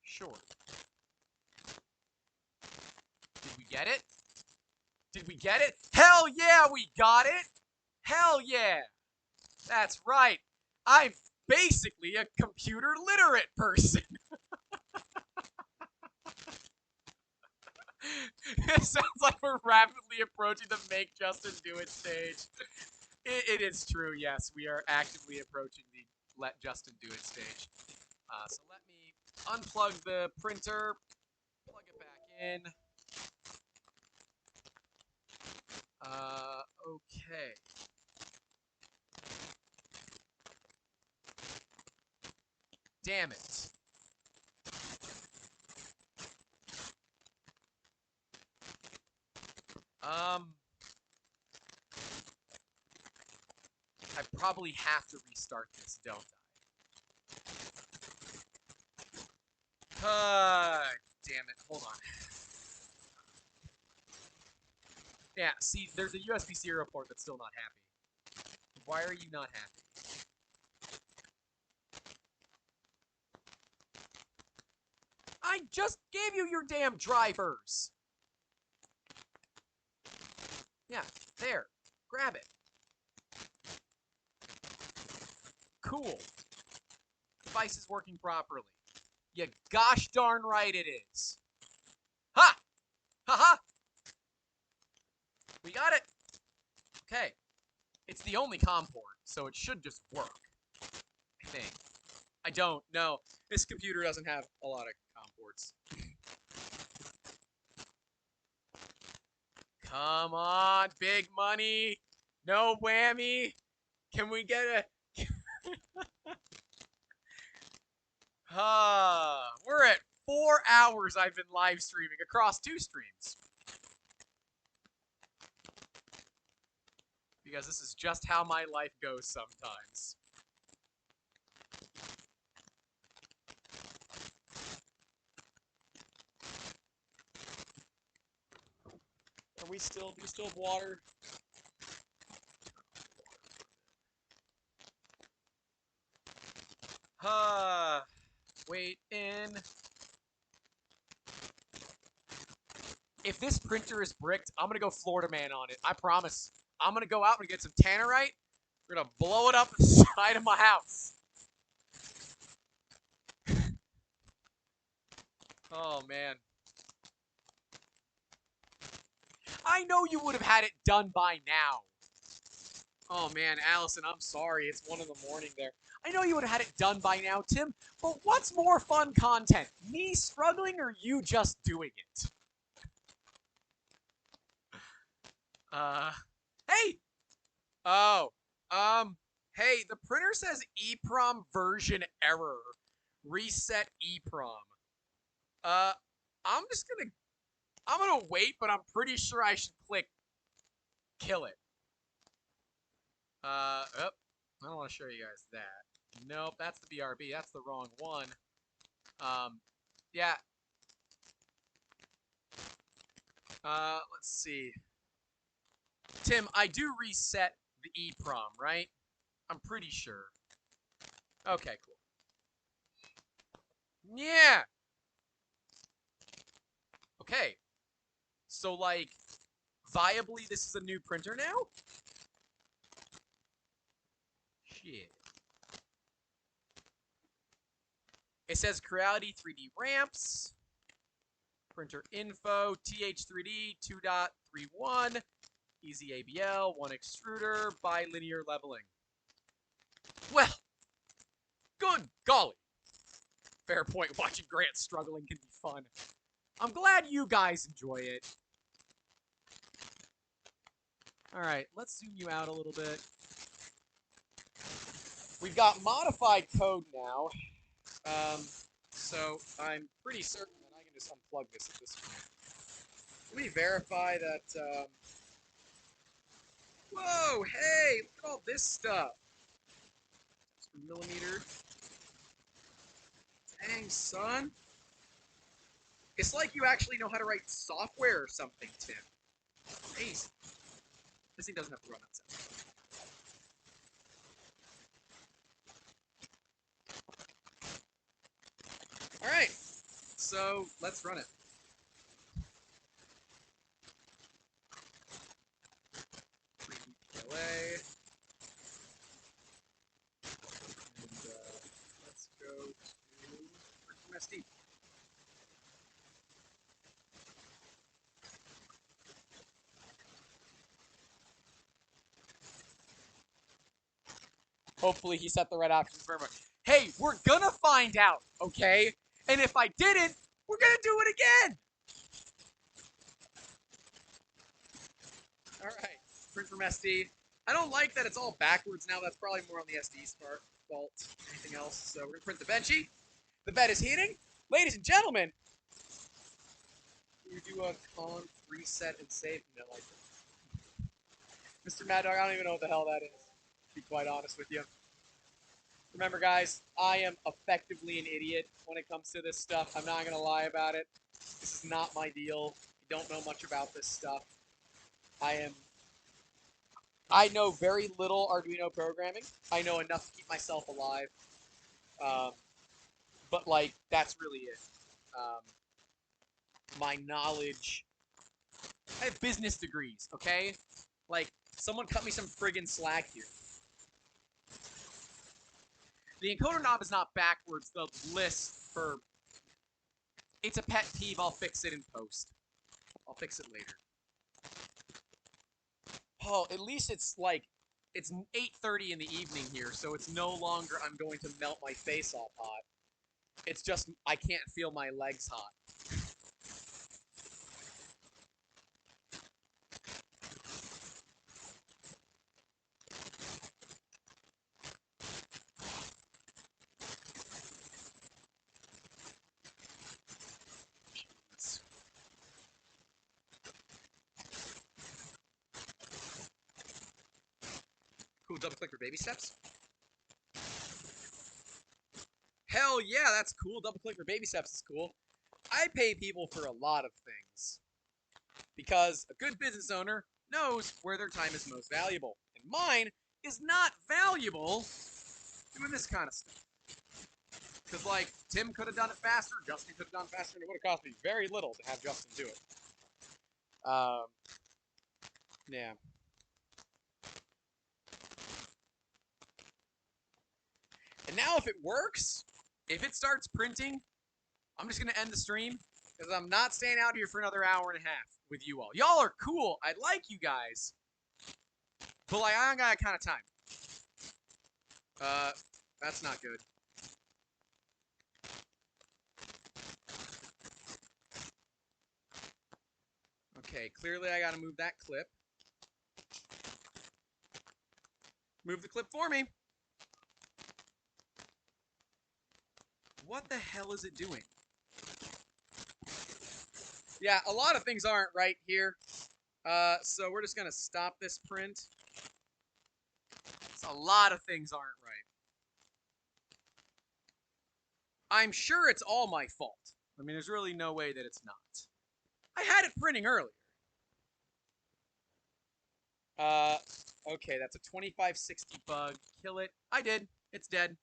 Sure. Did we get it? Did we get it? Hell yeah, we got it! Hell yeah! That's right. I'm basically a computer literate person. It sounds like we're rapidly approaching the make Justin do it stage. It is true, yes. We are actively approaching the let Justin do it stage. So let me unplug the printer, plug it back in. Okay. Damn it. I probably have to restart this, don't I? Damn it. Hold on. Yeah, see, there's a USB serial port that's still not happy. Why are you not happy? I just gave you your damn drivers! Yeah, there. Grab it. Cool. Device is working properly. You gosh darn right it is. Ha! Ha-ha! We got it! Okay. It's the only COM port, so it should just work. I think. I don't know. This computer doesn't have a lot of COM ports. Come on, big money. No whammy. Can we get a... We're at 4 hours I've been live streaming across 2 streams. Because this is just how my life goes sometimes. Do we still have water? Wait in. If this printer is bricked, I'm gonna go Florida Man on it. I promise. I'm gonna go out and get some tannerite. We're gonna blow it up the side of my house. Oh, man. I know you would have had it done by now. Oh, man, Allison, I'm sorry. It's 1 in the morning there. I know you would have had it done by now, Tim, but what's more fun content? Me struggling or you just doing it? Hey! Oh, hey, the printer says EEPROM version error. Reset EEPROM. Uh, I'm just gonna, I'm gonna wait, but I'm pretty sure I should click kill it. Oh, I don't want to show you guys that. Nope, that's the BRB. That's the wrong one. Yeah. Let's see. Tim, I do reset the EEPROM, right? I'm pretty sure. Okay, cool. Yeah. Okay. So, like, viably, this is a new printer now? Shit. It says Creality 3D ramps, printer info, TH3D 2.31, easy ABL, 1 extruder, bilinear leveling. Well, good golly. Fair point, watching Grant struggling can be fun. I'm glad you guys enjoy it. Alright, let's zoom you out a little bit. We've got modified code now. So I'm pretty certain that I can just unplug this at this point. Let me verify that, Whoa, hey, look at all this stuff. It's per millimeter. Dang, son. It's like you actually know how to write software or something, Tim. Amazing. This thing doesn't have to run on sound. Alright, so let's run it. LA. And let's go to SD. Hopefully he set the right options for everyone. Hey, we're gonna find out, okay? And if I didn't, we're gonna do it again! Alright, print from SD. I don't like that it's all backwards now. That's probably more on the SD's fault than anything else. So we're gonna print the benchy. The bed is heating. Ladies and gentlemen, you do a conf, reset, and save. No, like Mr. Mad Dog, I don't even know what the hell that is, to be quite honest with you. Remember, guys, I am effectively an idiot when it comes to this stuff. I'm not gonna lie about it. This is not my deal. You don't know much about this stuff. I know very little Arduino programming. I know enough to keep myself alive. But, like, that's really it. My knowledge... I have business degrees, okay? Like, someone cut me some friggin' slack here. The encoder knob is not backwards. The list for... It's a pet peeve. I'll fix it in post. I'll fix it later. Oh, at least it's like... It's 8:30 in the evening here, so it's no longer I'm going to melt my face off hot. It's just I can't feel my legs hot. Cool, double click for baby steps. Hell yeah, that's cool. Double click for baby steps is cool. I pay people for a lot of things. Because a good business owner knows where their time is most valuable. And mine is not valuable doing this kind of stuff. Because, like, Tim could have done it faster, Justin could have done it faster, and it would have cost me very little to have Justin do it. Yeah. And now if it works, if it starts printing, I'm just going to end the stream because I'm not staying out here for another hour and a half with you all. Y'all are cool. I like you guys. But, like, I don't got that kind of time. That's not good. Okay, clearly I gotta move that clip. Move the clip for me. What the hell is it doing? Yeah, a lot of things aren't right here. So we're just gonna stop this print. So a lot of things aren't right. I'm sure it's all my fault. I mean, there's really no way that it's not. I had it printing earlier. Okay, that's a 2560 bug. Kill it. I did. It's dead.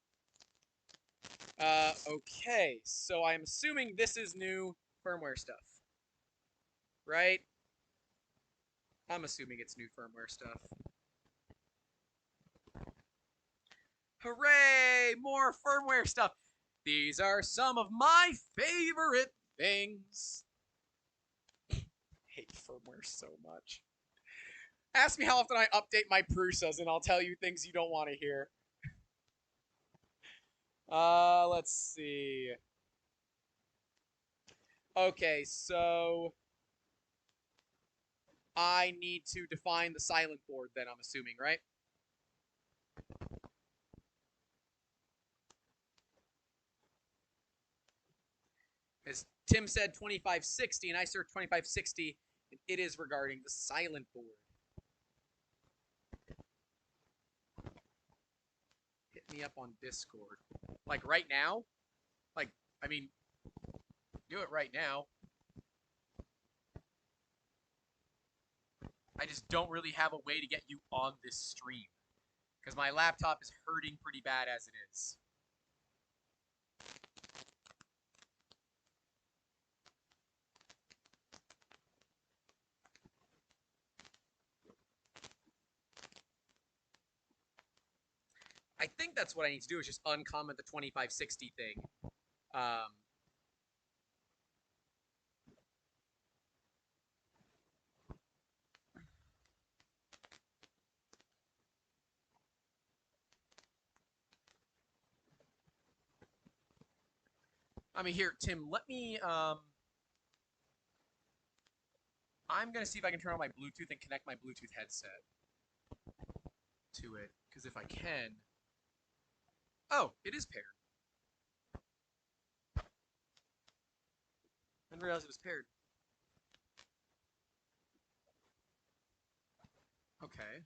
Okay, so I'm assuming this is new firmware stuff. Right? I'm assuming it's new firmware stuff. Hooray! More firmware stuff! These are some of my favorite things. I hate firmware so much. Ask me how often I update my Prusas and I'll tell you things you don't want to hear. Let's see. Okay, so I need to define the silent board then, I'm assuming, right? As Tim said 2560 and I searched 2560 and it is regarding the silent board. Hit me up on Discord. Like right now? Like, I mean, do it right now. I just don't really have a way to get you on this stream. Because my laptop is hurting pretty bad as it is. I think that's what I need to do is just uncomment the 2560 thing. I mean, here, Tim, let me, I'm going to see if I can turn on my Bluetooth and connect my Bluetooth headset to it. Because if I can... Oh, it is paired. I didn't realize it was paired. Okay.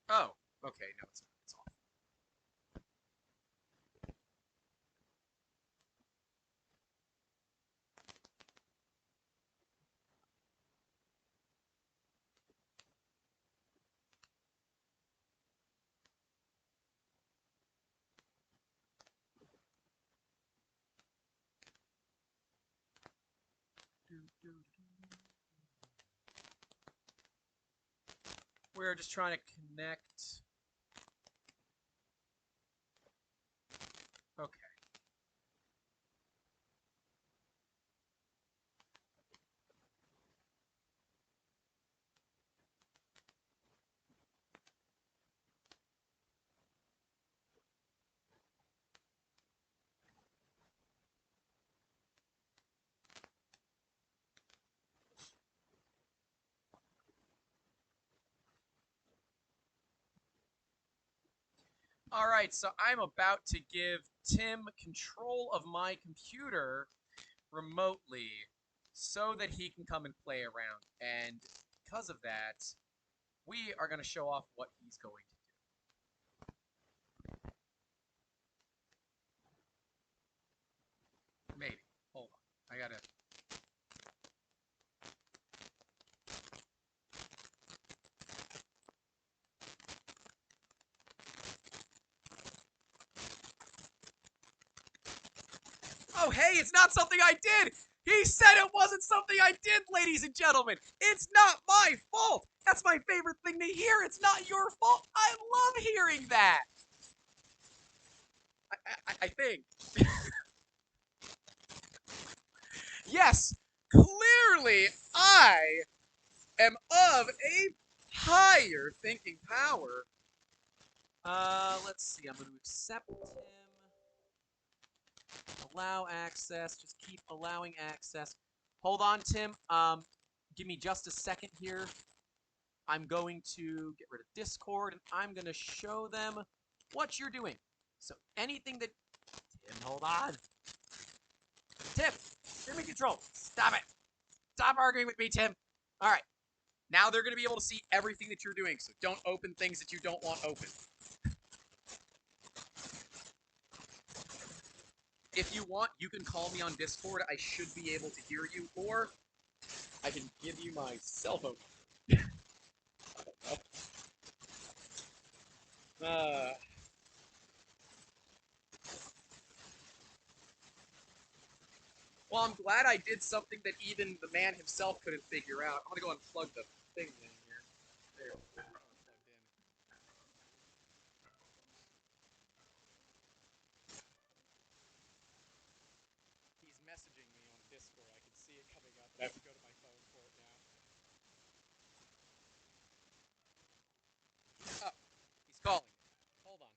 Oh, okay, no, it's not. It's off. We're just trying to connect. Okay. Alright, so I'm about to give Tim control of my computer remotely so that he can come and play around. And because of that, we are going to show off what he's going to do. Maybe. Hold on. I gotta... Oh, hey, it's not something I did! He said it wasn't something I did, ladies and gentlemen! It's not my fault! That's my favorite thing to hear! It's not your fault! I love hearing that! I think. Yes, clearly I am of a higher thinking power. Let's see. I'm going to accept him. Allow access. Just keep allowing access. Hold on, Tim. Give me just a second here. I'm going to get rid of Discord, and I'm going to show them what you're doing. So anything that... Tim, hold on. Tim, give me control. Stop it. Stop arguing with me, Tim. All right. Now they're going to be able to see everything that you're doing, so don't open things that you don't want open. If you want, you can call me on Discord. I should be able to hear you, or I can give you my cell phone. Well, I'm glad I did something that even the man himself couldn't figure out. I'm gonna go unplug the thing in here. There, plugged in. He's messaging me on Discord. I can see it coming up, but I have to go to my phone for it now. Oh, he's calling. Hold on.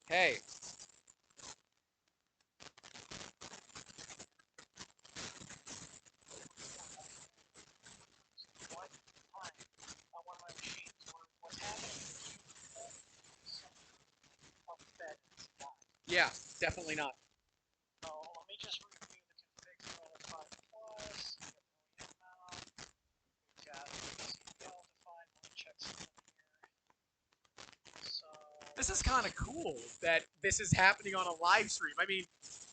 Hey. Yeah, definitely not. Let me just review the configs for 5 plus. We've got CPL defined. Let me check something here. So This is kind of cool that this is happening on a live stream. I mean,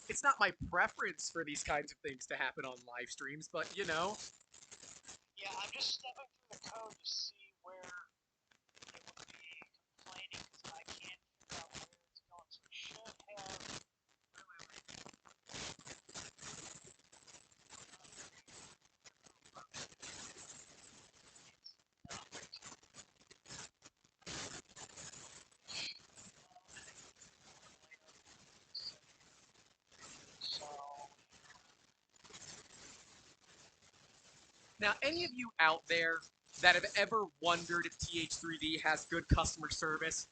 it's not my preference for these kinds of things to happen on live streams, but you know. yeah, I'm just stepping through the code to see where it would be complaining because I can't figure out where it's going. So it should have. Now, any of you out there that have ever wondered if TH3D has good customer service,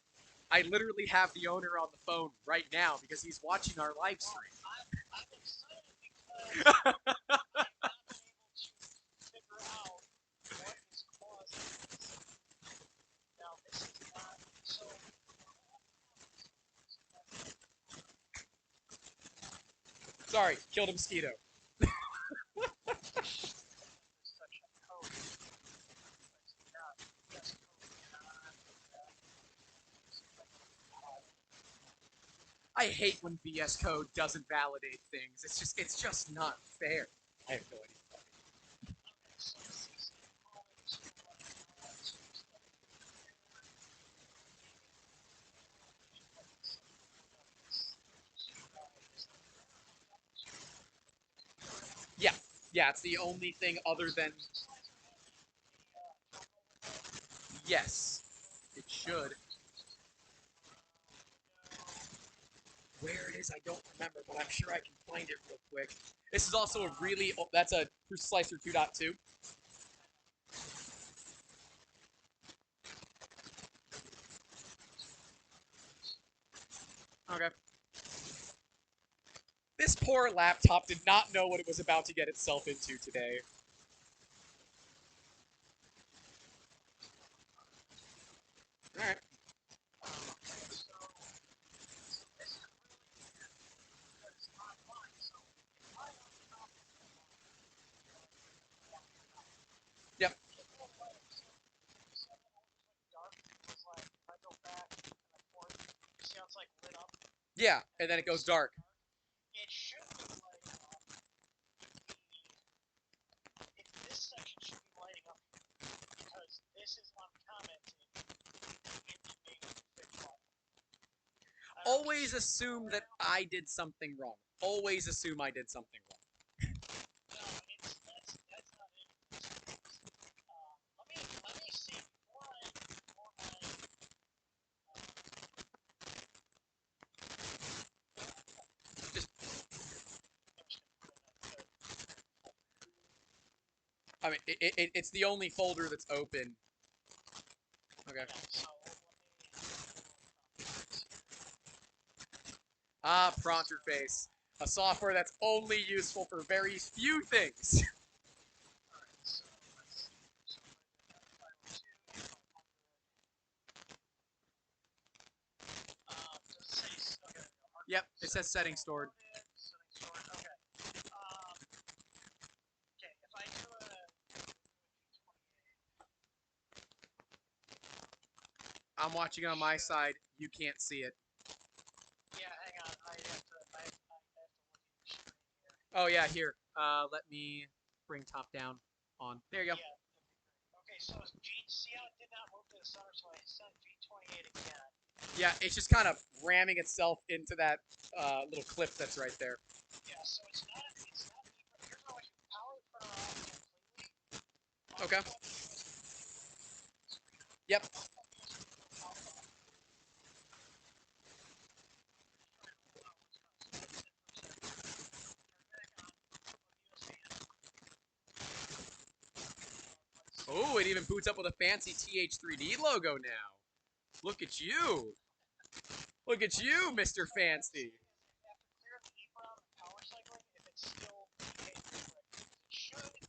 I literally have the owner on the phone right now because he's watching our live stream. I'm excited because I'm not able to figure out what is causing this. Now, this is not so. Sorry, killed a mosquito. I hate when VS Code doesn't validate things. It's just not fair. I have no idea. Yeah, yeah, it's the only thing other than... Yes, it should. Where it is, I don't remember, but I'm sure I can find it real quick. This is also a really... Oh, that's a Slicer 2.2. Okay. This poor laptop did not know what it was about to get itself into today. Alright. Yep. Yeah, and then it goes dark. It should be like this section should be lighting up because this is uncommented in the main config file. Always assume that I did something wrong. Always assume I did something wrong. No, that's not it. Let me see before I I mean, it's the only folder that's open. Okay. Yeah, so let me. Ah, prompter face. A software that's only useful for very few things. Alright, so let's see. So I got 502, 500. Does it say? Okay, there we go. Yep, it says setting stored. Setting stored. Okay. Okay. If I do a I'm watching it on my side. You can't see it. yeah, hang on. I have to look at your screen here. Oh yeah, here. Let me bring top down on. There you go. Yeah, that'd be great. Okay, so see how it did not move to the center, so I set G28 again. Yeah, it's just kind of ramming itself into that little clip that's right there. Yeah, so it's not here's how I can power the printer off completely. Okay. Yep. Oh, it even boots up with a fancy TH3D logo now. Look at you. Look at you, Mr. Fancy. After clear the EEPROM and power cycling, if it's still behaving correctly, it should be.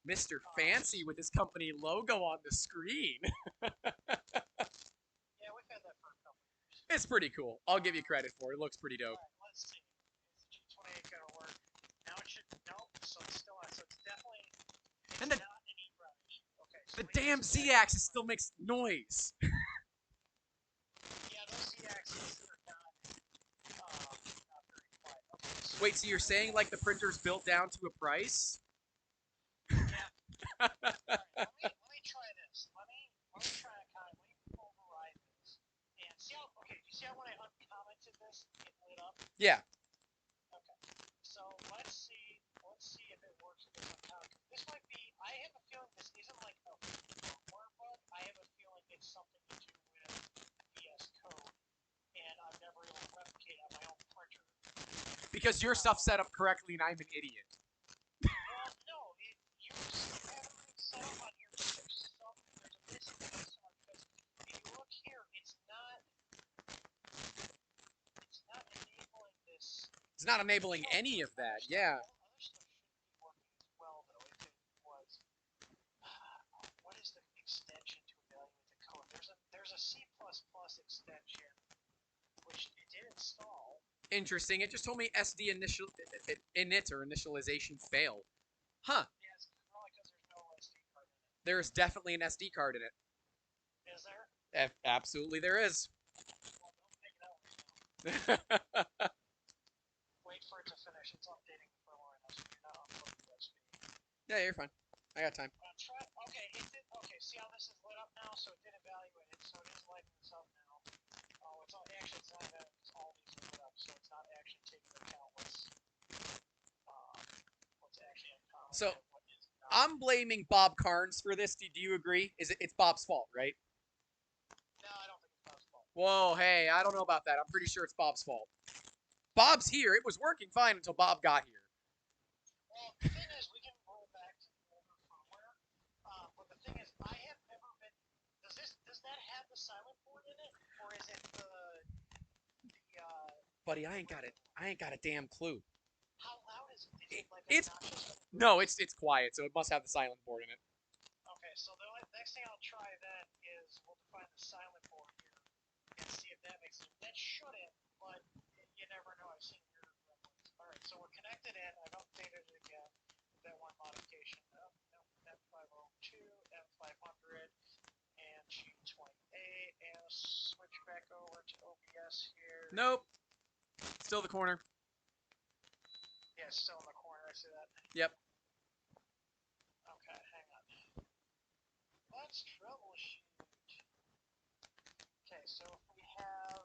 Mr. Fancy with his company logo on the screen. Yeah, we've had that for a couple years. It's pretty cool. I'll give you credit for it. It looks pretty dope. Alright, let's see. Is the G28 gonna work? Now it should. Nope, so it's still on. So it's definitely. It's And the, not an EEPROM issue. Okay, so the damn Z-axis still makes noise. yeah, those Z-axes are not very quiet. Okay, so Wait, so you're saying like the printer's built down to a price? yeah. Alright, let me try this. Let me try let me override this. And see how okay, you see how when I uncommented this, it lit up? Yeah. Okay. So let's see if it works with this uncommented. This might be I have a feeling this isn't like a firmware bug. I have a feeling it's something to do with VS Code. And I'm never able to replicate on my own printer. Because your stuff's set up correctly and I'm an idiot. Well, no, you have everything set up on here, but there's a missing piece somewhere because if you look here, it's not enabling this. It's not enabling any of that. Yeah. Other stuff should be working as well, though. If it was, what is the extension to evaluate the code? There's a C++ extension which it did install. Interesting. It just told me SD init or initialization fail. Huh. Yeah, it's probably because there's no SD card in it. There's definitely an SD card in it. Is there? Absolutely there is. Well, don't take it out right now. Wait for it to finish. It's updating the firmware now, so you're not unplugging USB. Yeah, you're fine. I got time. Okay, it did. Okay, see how this is lit up now? So it did evaluate it. So it is lighting this up now. Oh, it's not evaluating because all these are lit up, so it's not actually taking into account what's actually uncommon. So and what is not. I'm blaming Bob Carnes for this. Do you agree? It's Bob's fault, right? No, I don't think it's Bob's fault. Whoa, hey, I don't know about that. I'm pretty sure it's Bob's fault. Bob's here. It was working fine until Bob got here. Well, the thing is, we can roll back to the older firmware. But the thing is, I have never been. Does that have the silent board in it, or is it the Buddy, I ain't got it. I ain't got a damn clue. How loud is it? Is it like It's obnoxious? no, it's quiet, so it must have the silent board in it. Okay, so the next thing I'll try then is we'll define the silent board here and see if that makes it. That shouldn't, but you never know. I've seen weird reference. All right, so we're connected in. I've updated it again with that one modification. M502, M500, and G28, and switch back over to OBS here. Nope. Still the corner. Yeah, it's still in the corner. I see that. Yep. Okay, hang on. Let's troubleshoot. Okay, so if we have.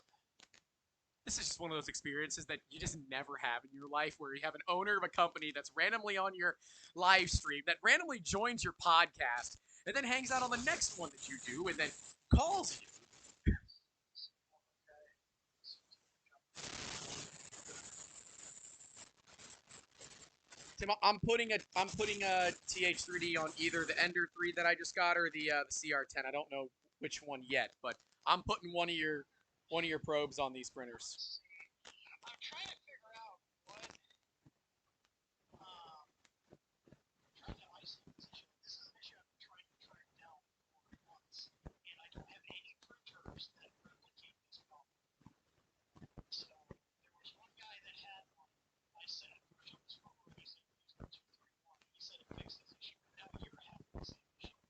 This is just one of those experiences that you just never have in your life where you have an owner of a company that's randomly on your live stream, that randomly joins your podcast, and then hangs out on the next one that you do, and then calls you. Tim, I'm putting a TH3D on either the Ender 3 that I just got or the CR10. I don't know which one yet, but I'm putting one of your probes on these printers. I'm trying to figure out what. Trying to isolate this issue. This is an issue I've been trying to track down for months, and I don't have any printers that replicate this problem. So there was one guy that had one. I said, "Push on this program." He said, "Use the 231." He said it fixed this issue, but now you're having the same issue.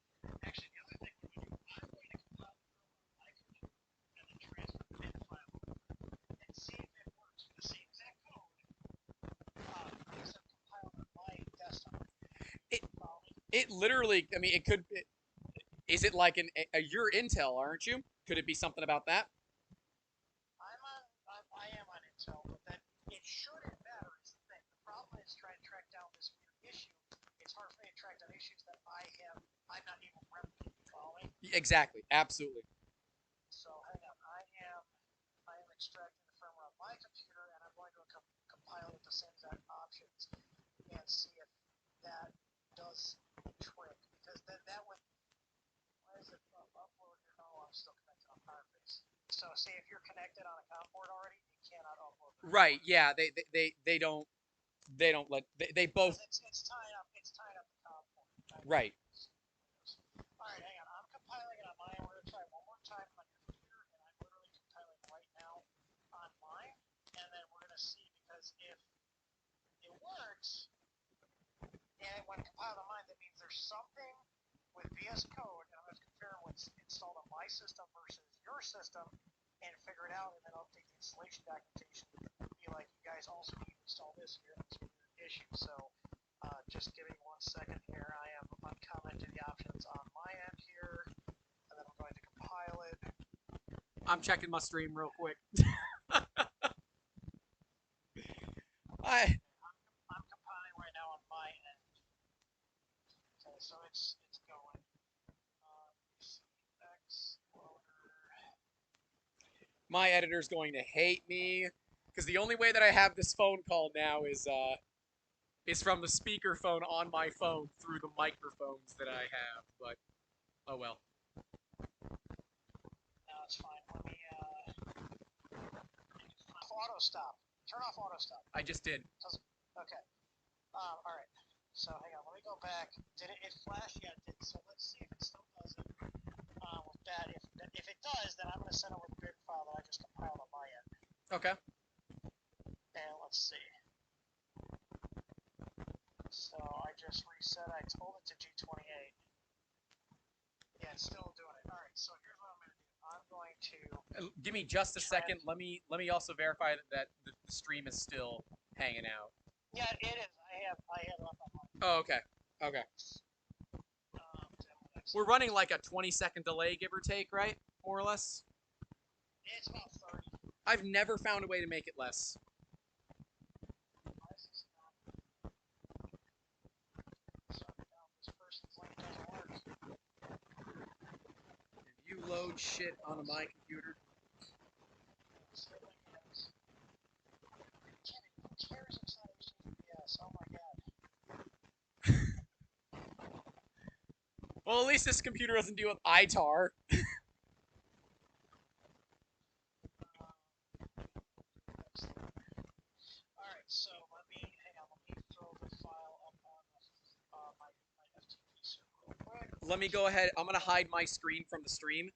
Actually, the other thing we're going to do, I'm going to compile the program on my computer and then transfer the bin file over and see if it works with the same exact code, except compiled on my desktop. It literally, I mean, it could. Is it like you're Intel, aren't you? Could it be something about that? I am on Intel, but that it shouldn't matter is the thing. The problem is trying to track down this weird issue. It's hard for me to track down issues that I'm not able to replicate. Following? Exactly, absolutely. So hang on, I am extracting the firmware on my computer, and I'm going to compile with the same exact options and see if that does the trick. Because then that would. Why is it upload here? Oh, I'm still connected on Firefox. So, say if you're connected on a COM port already, you cannot upload. Right. Yeah. They don't let they both. It's tying up the COM port. Right. All right, hang on. I'm compiling it on mine. We're gonna try one more time on your computer, and I'm literally compiling right now on mine, and then we're gonna see because if it works, and when compiled on mine, that means there's something with VS Code, and I'm going to compare what's installed on my system versus your system, and figure it out, and then update the installation documentation to be like, you guys also need to install this here, and this weird issue. So, just give me 1 second here. I am uncommenting the options on my end here, and then I'm going to compile it. I'm checking my stream real quick. I'm compiling right now on my end. Okay, so it's going. My editor's going to hate me because the only way that I have this phone call now is from the speakerphone on my phone through the microphones that I have. But oh well. No, it's fine. Let me auto stop. Turn off auto stop. I just did. Okay. All right. So hang on. Let me go back. Did it flash? Yeah, it did. So let's see if it still does it. With that, if it does, then I'm going to send over the bin file that I just compiled on my end. Okay. And let's see. So I just reset. I told it to G28. Yeah, it's still doing it. All right. So here's what I'm going to do. I'm going to give me just a second. Let me also verify that the stream is still hanging out. Yeah, it is. I had it up on mine. Oh, okay. Okay. We're running like a 20-second delay, give or take, right? More or less. It's about 30. I've never found a way to make it less. If you load shit onto my computer. Oh my god. Well, at least this computer doesn't deal with ITAR. Alright, so let me throw the file up on my FTP server real quick. Let me go ahead. I'm going to hide my screen from the stream.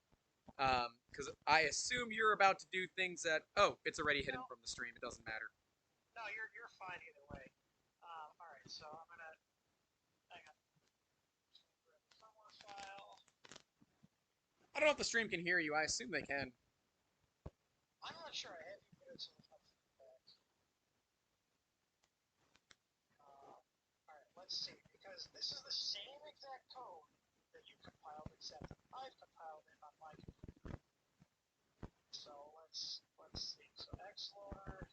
Because I assume you're about to do things that... Oh, it's already hidden from the stream. It doesn't matter. No, you're fine either way. Alright, so I'm going to... Hang on. Grab the firmware file. I don't know if the stream can hear you. I assume they can. I'm not sure. I have you put it so there's no feedback. Alright, let's see. Because this is the same exact code that you compiled, except I've compiled it on my computer. So let's see. So Xloader,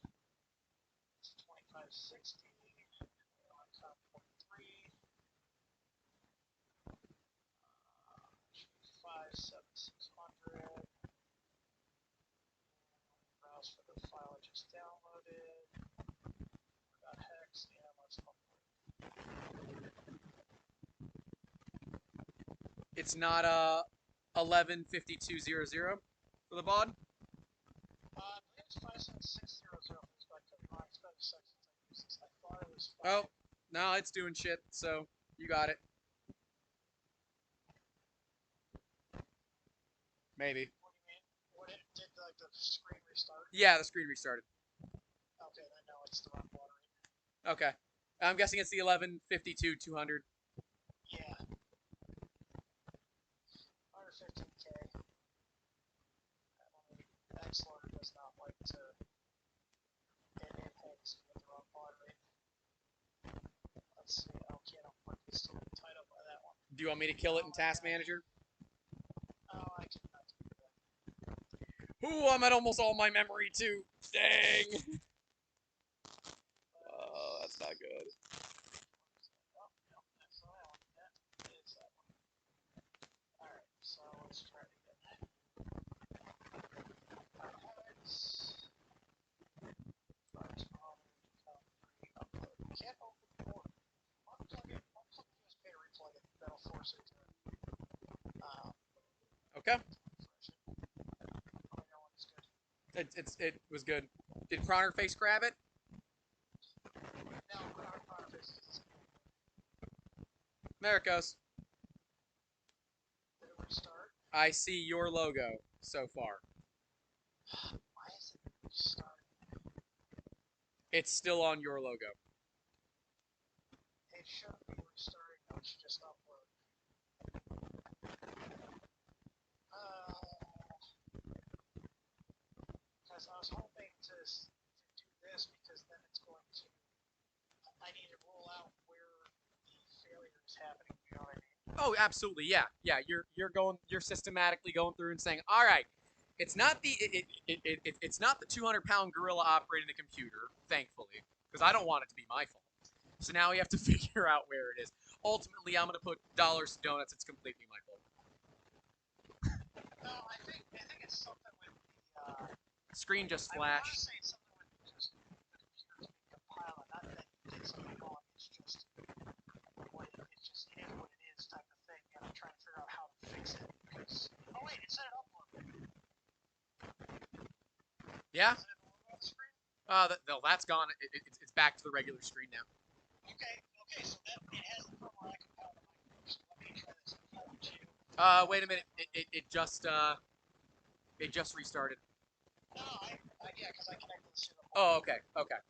it's 2560. On top 23. 57600. Browse for the file I just downloaded. Got hex, and let's upload. It's not 115200 for the bod. I think it's 57600 for this back to the box. Better section since I thought it was Oh, 5. no, it's doing shit. So you got it. Maybe. What do you mean? What it did like the screen restart? Yeah, the screen restarted. Okay, then no, it's the wrong water. Okay. I'm guessing it's the 1152 200. Yeah. 115K. X-Lord does not like to. It hangs with the wrong water rate. Let's see. Okay, I don't want to still tied up by that one. Do you want me to kill it in Task Manager? Oh, I cannot do that. Ooh, I'm at almost all my memory too. Dang. Oh, that's not good. Oh, no, that's not that one. That is that one. Alright, so let's try it again. Can't open the door. Unplug it. Unplug the USB to replug it. That'll force it to. Okay. Refresh it. Oh, no, it's good. It was good. Did Croner face grab it? No, Croner faces. There it goes. Did it restart? I see your logo so far. Why is it restarting? It's still on your logo. It shouldn't be restarting, though. It should just upload. Because I was hoping to do this because then it's going to. I need to rule out where the failure is happening. You know what I mean? Oh, absolutely. Yeah. Yeah, you're systematically going through and saying, "All right, it's not the it's not the 200-pound gorilla operating the computer, thankfully, because I don't want it to be my fault. So now we have to figure out where it is. Ultimately, I'm going to put dollars to donuts. It's completely my fault. No, I think it's something with the. Screen just I want to flashed. say it's something with just the computer's being compiled, not that you did something wrong. It's just what it's just it is what it is type of thing, and I'm trying to figure out how to fix it because. Oh wait, it said it uploaded. Yeah. Is it on the screen? That's gone. It's back to the regular screen now. Okay, so that it has the firmware I compiled on my computer. So let me try this. Wait a minute. It just restarted. No, yeah, because I connected the serial port. Oh, okay. Okay.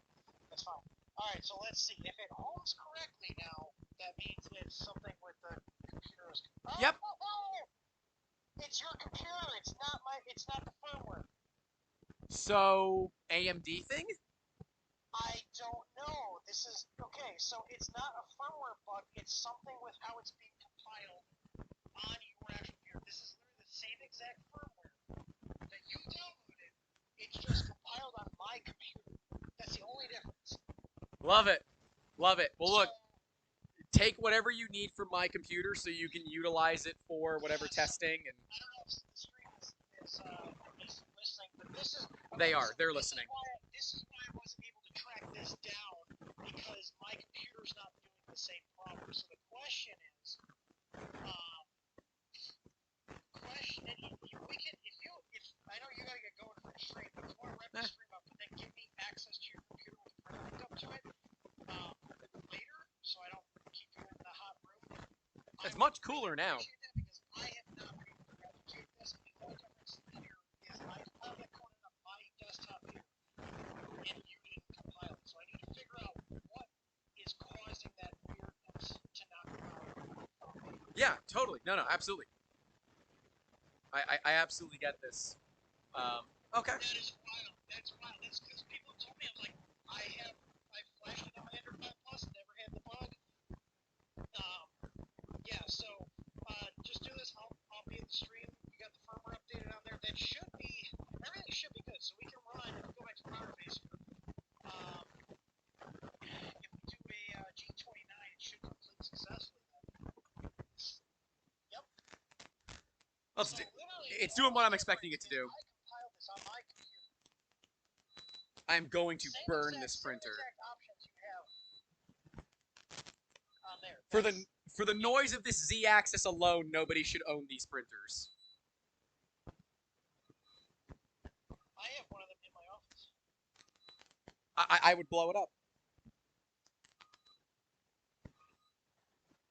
That's fine. Alright, so let's see. If it homes correctly now, that means it's something with the computer's. Oh, Yep. oh! It's your computer. It's not the firmware. So AMD thing? I don't know. This is okay. So it's not a firmware bug. It's something with how it's being compiled on your actual computer. This is literally the same exact firmware that you downloaded. It's just compiled on my computer. That's the only difference. Love it. Love it. Well, look, So, take whatever you need from my computer so you can utilize it for whatever testing and. I don't know if the stream is listening, but this is. They are. They're listening. This is why I wasn't able to track this down because my computer's not doing the same problem. So the question is, if I know you gotta get going for the stream, but if you want to wrap the stream up and then give me access to your computer with the printer hooked up to it later, so I don't keep you in the hot room. It's much cooler now. Because I have not been able to replicate this, and the only difference here is I compiled that code on my desktop here, and you didn't compile it. So I need to figure out what is causing that weirdness to not compile. Yeah, totally. No, absolutely. I absolutely get this. Okay. That is wild. That's wild. That's because people told me, I'm like, I flashed it on my Ender 5 Plus, never had the bug. Yeah, so just do this. I'll be in the stream. You got the firmware updated on there. That should be everything should be good. So we can run. If we go back to Powerface, if we do a G29, it should complete successfully. Yep. It's doing what I'm expecting it to do. I compiled this on my computer. I'm going to burn this printer. Same exact options you have. For the noise of this Z-axis alone, nobody should own these printers. I have one of them in my office. I would blow it up.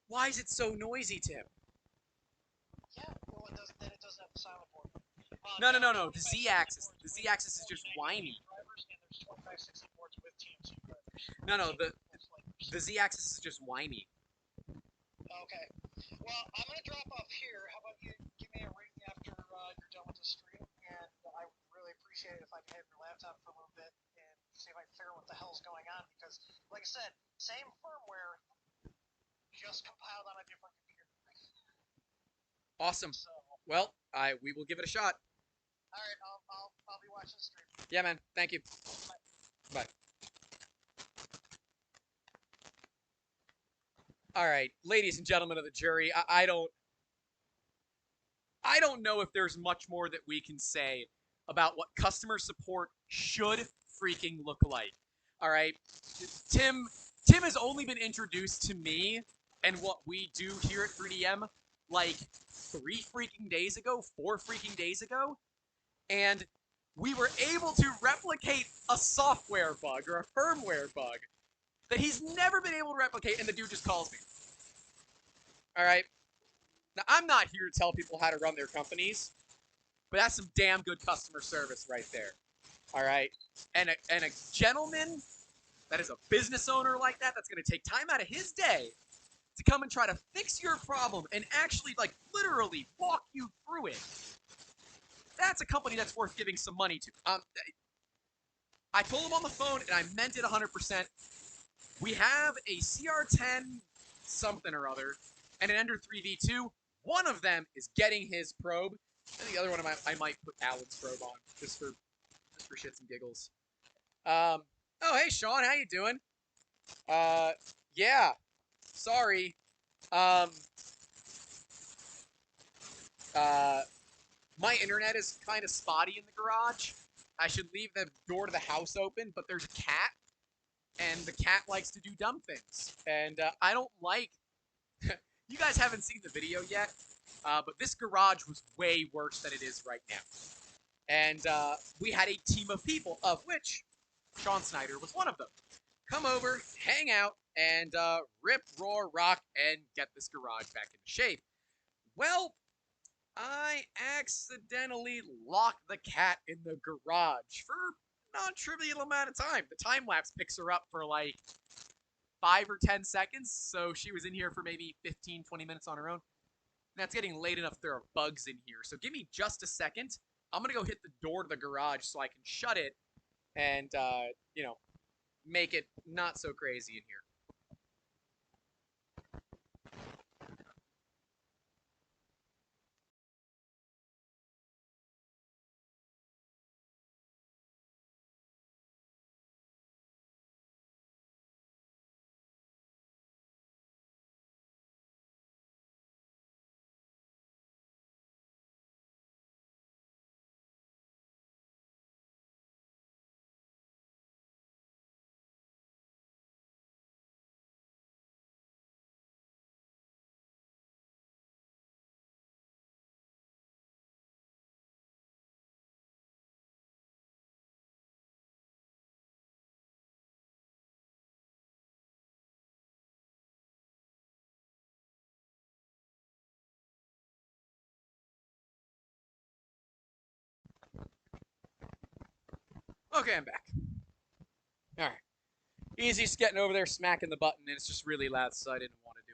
Why is it so noisy, Tim? Yeah, well, it doesn't have the silent board. No. The Z-axis. The Z-axis is just whiny. Drivers, and there's 2560 boards with TMC drivers. No. The Z-axis is just whiny. Okay. Well, I'm gonna drop off here. How about you give me a ring after you're done with the stream, and I would really appreciate it if I could have your laptop for a little bit and see if I can figure out what the hell's going on. Because, like I said, same firmware, just compiled on a different computer. Awesome. So, Well, we will give it a shot. all right, I'll be watching the stream. Yeah, man. Thank you. Bye. All right, ladies and gentlemen of the jury, I don't know if there's much more that we can say about what customer support should freaking look like. All right, Tim has only been introduced to me and what we do here at 3DM like 4 freaking days ago, and we were able to replicate a software bug or a firmware bug that he's never been able to replicate, and the dude just calls me. All right. Now, I'm not here to tell people how to run their companies, but that's some damn good customer service right there. All right. And a gentleman that is a business owner like that, that's going to take time out of his day to come and try to fix your problem and actually, like, literally walk you through it. That's a company that's worth giving some money to. I told him on the phone, and I meant it 100%. We have a CR10 something or other and an Ender 3v2. One of them is getting his probe, and the other one I might put Alan's probe on just for shits and giggles. Oh hey Sean, how you doing? Yeah, sorry. My internet is kind of spotty in the garage. I should leave the door to the house open, but there's a cat, and the cat likes to do dumb things, and I don't like. You guys haven't seen the video yet, but this garage was way worse than it is right now. And we had a team of people, of which Sean Snyder was one of them. Come over, hang out, and rip, roar, rock, and get this garage back into shape. Well, I accidentally locked the cat in the garage for a non-trivial amount of time. The time-lapse picks her up for like 5 or 10 seconds, so she was in here for maybe 15, 20 minutes on her own. Now it's getting late enough there are bugs in here, so give me just a second. I'm gonna go hit the door to the garage so I can shut it and, make it not so crazy in here. Okay, I'm back. Alright. Easiest getting over there, smacking the button, and it's just really loud, so I didn't want to do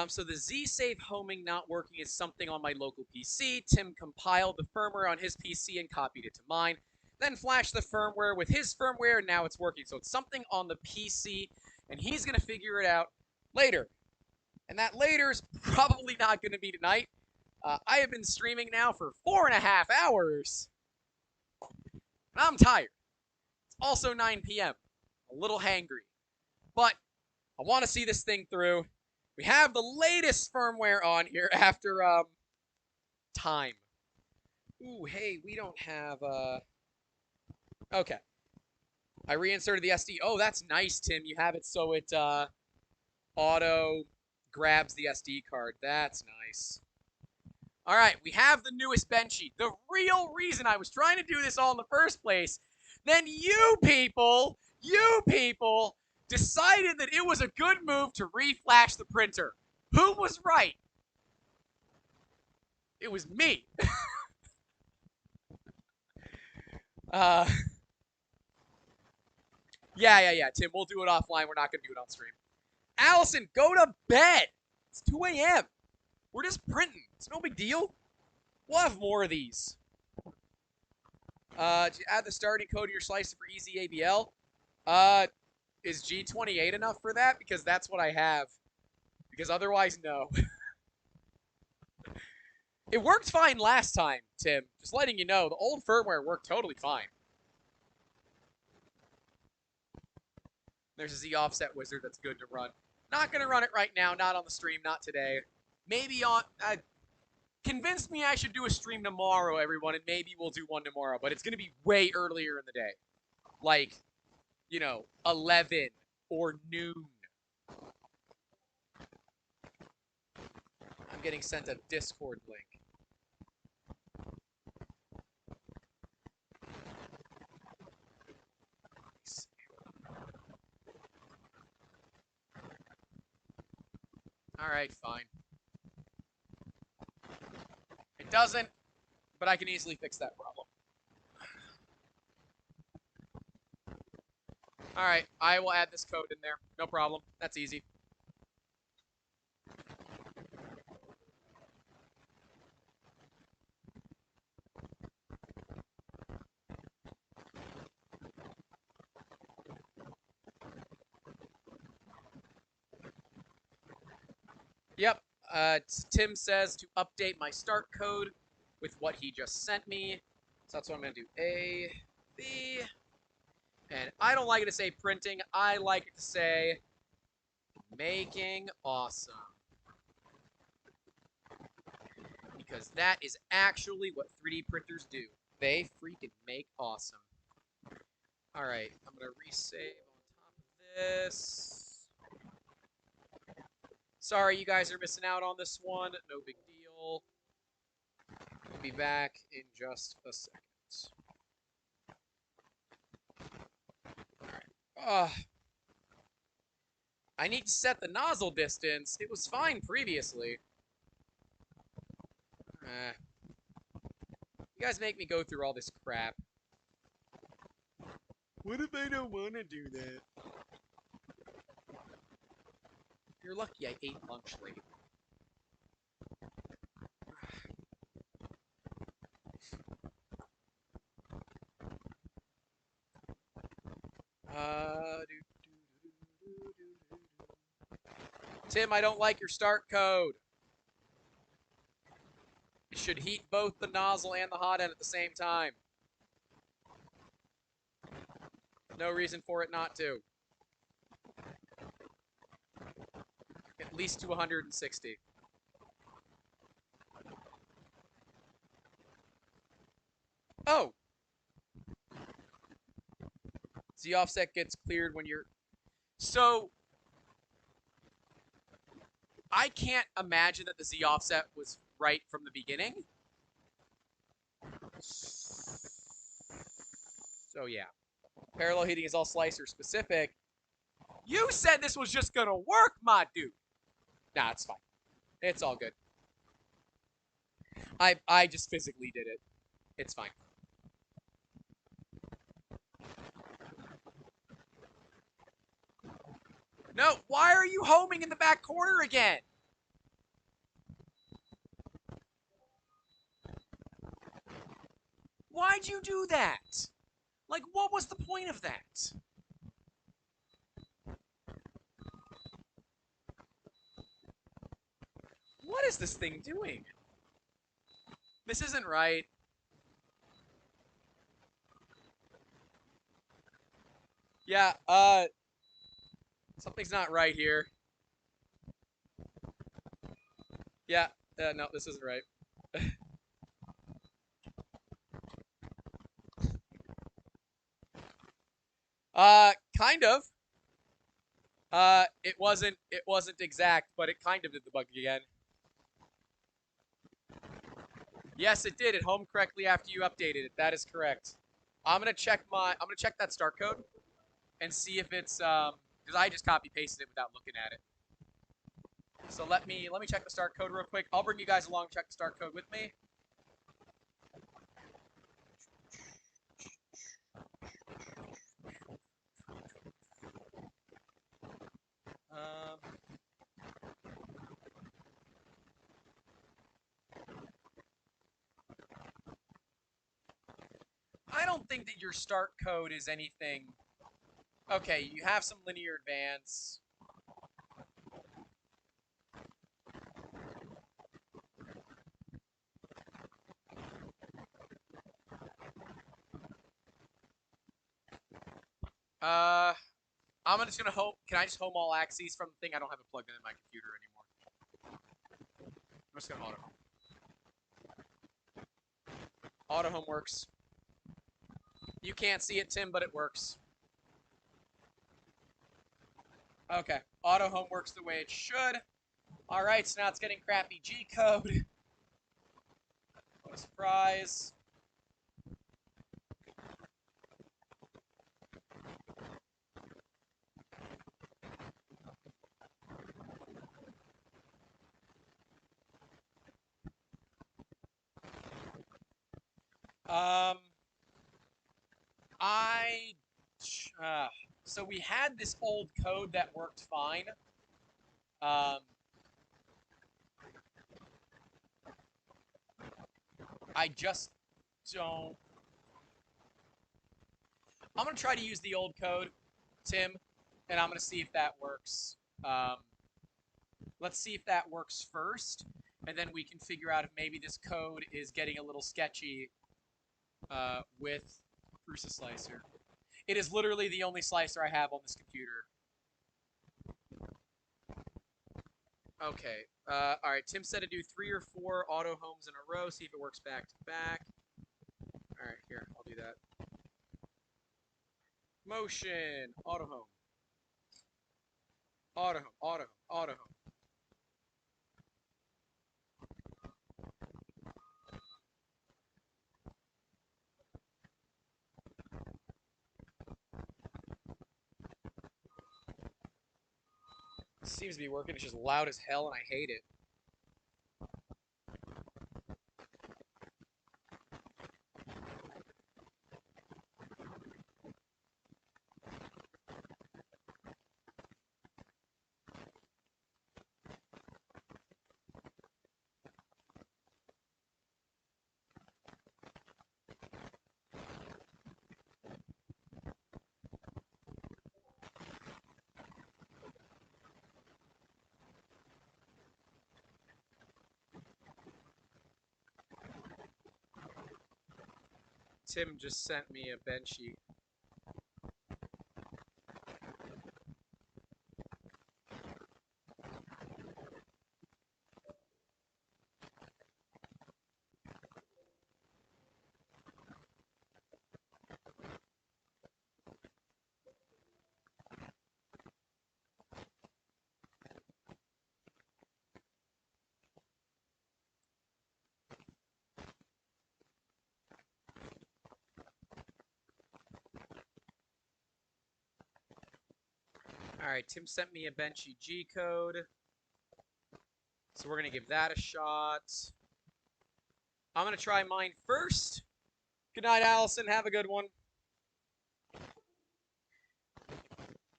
it. So the Z-Safe homing not working is something on my local PC. Tim compiled the firmware on his PC and copied it to mine. Then flashed the firmware with his firmware, and now it's working. So it's something on the PC, and he's going to figure it out later. And that later is probably not going to be tonight. I have been streaming now for 4.5 hours. And I'm tired. It's also 9 p.m. A little hangry. But I want to see this thing through. We have the latest firmware on here after, time. Ooh, hey, we don't have, okay. I reinserted the SD. Oh, that's nice, Tim. You have it so it, Auto grabs the SD card. That's nice. All right, we have the newest Benchy. The real reason I was trying to do this all in the first place, then you people decided that it was a good move to reflash the printer. Who was right? It was me. uh, yeah. Tim, we'll do it offline. We're not going to do it on stream. Allison, go to bed. It's 2 a.m. We're just printing. It's no big deal. We'll have more of these. To add the starting code to your slicer for easy ABL. Is G28 enough for that? Because that's what I have. Because otherwise, no. It worked fine last time, Tim. Just letting you know, the old firmware worked totally fine. There's a Z offset wizard that's good to run. Not going to run it right now, not on the stream, not today. Maybe on... convinced me I should do a stream tomorrow, everyone, and maybe we'll do one tomorrow. But it's going to be way earlier in the day. Like, 11 or noon. I'm getting sent a Discord link. All right, fine. It doesn't, but I can easily fix that problem. All right, I will add this code in there. No problem. That's easy. Yep. Tim says to update my start code with what he just sent me. So that's what I'm going to do. A, B. And I don't like it to say printing. I like it to say making awesome. Because that is actually what 3D printers do. They freaking make awesome. All right, I'm going to resave on top of this. Sorry, you guys are missing out on this one. No big deal. We'll be back in just a second. Alright. I need to set the nozzle distance. It was fine previously. You guys make me go through all this crap. What if I don't want to do that? You're lucky I ate lunch late. Tim, I don't like your start code. It should heat both the nozzle and the hot end at the same time. No reason for it not to. At least to 160. Oh! Z offset gets cleared when you're... So, I can't imagine that the Z offset was right from the beginning. So yeah. Parallel heating is all slicer specific. You said this was just gonna work, my dude. Nah, it's fine. It's all good. I just physically did it. It's fine. No, why are you homing in the back corner again? Why'd you do that? Like, what was the point of that? What is this thing doing? This isn't right. Yeah, something's not right here. Yeah, no, this isn't right. Kind of. It wasn't exact, but it kind of did the bug again. Yes, it did. It home correctly after you updated it. That is correct. I'm gonna check that start code and see if it's because I just copy pasted it without looking at it. So let me check the start code real quick. I'll bring you guys along. Check the start code with me. Um, I don't think that your start code is anything. Okay, you have some linear advance. Uh, I'm just gonna home. Can I just home all axes from the thing? I don't have it plugged in my computer anymore. I'm just gonna auto home. Auto home works. You can't see it, Tim, but it works. Okay, auto home works the way it should. All right, so now it's getting crappy G code. What a surprise. Um, I so we had this old code that worked fine. Um, I just don't. I'm gonna try to use the old code, Tim, and I'm gonna see if that works. Um, let's see if that works first, and then we can figure out if maybe this code is getting a little sketchy with Prusa Slicer. It is literally the only slicer I have on this computer. Okay. All right. Tim said to do 3 or 4 auto homes in a row. See if it works back to back. All right. Here, I'll do that. Motion. Auto home. Auto home. Auto home. Auto home. Seems to be working. It's just loud as hell, and I hate it. Tim just sent me a benchy. All right, Tim sent me a benchy G code. So we're going to give that a shot. I'm going to try mine first. Good night, Allison. Have a good one.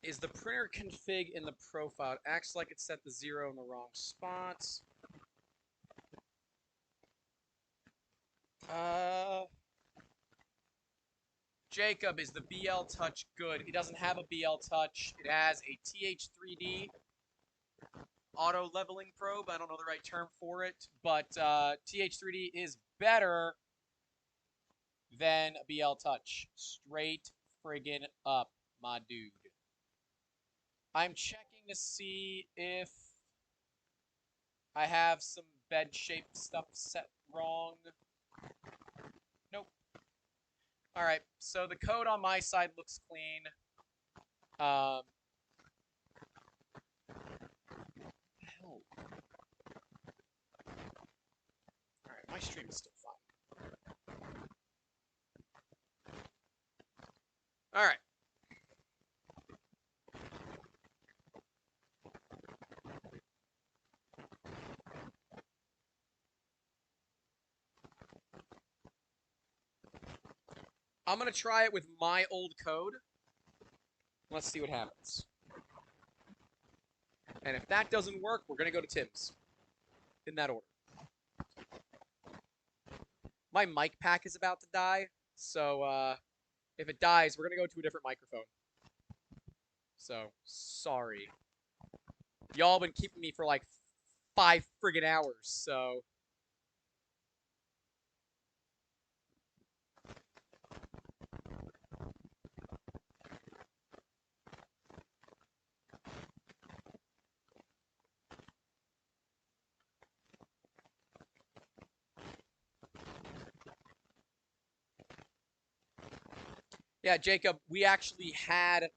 Is the printer config in the profile? It acts like it set the 0 in the wrong spot. Jacob, is the BL Touch good? It doesn't have a BL Touch. It has a TH3D auto leveling probe. I don't know the right term for it, but TH3D is better than a BL Touch. Straight friggin' up, my dude. I'm checking to see if I have some bed shape stuff set wrong. Nope. All right, so the code on my side looks clean. Um, Alright, my stream is still fine. Alright. I'm going to try it with my old code. Let's see what happens. And if that doesn't work, we're going to go to Tim's. In that order. My mic pack is about to die, so if it dies, we're going to go to a different microphone. So, sorry. Y'all been keeping me for like 5 friggin' hours, so... Yeah, Jacob, we actually had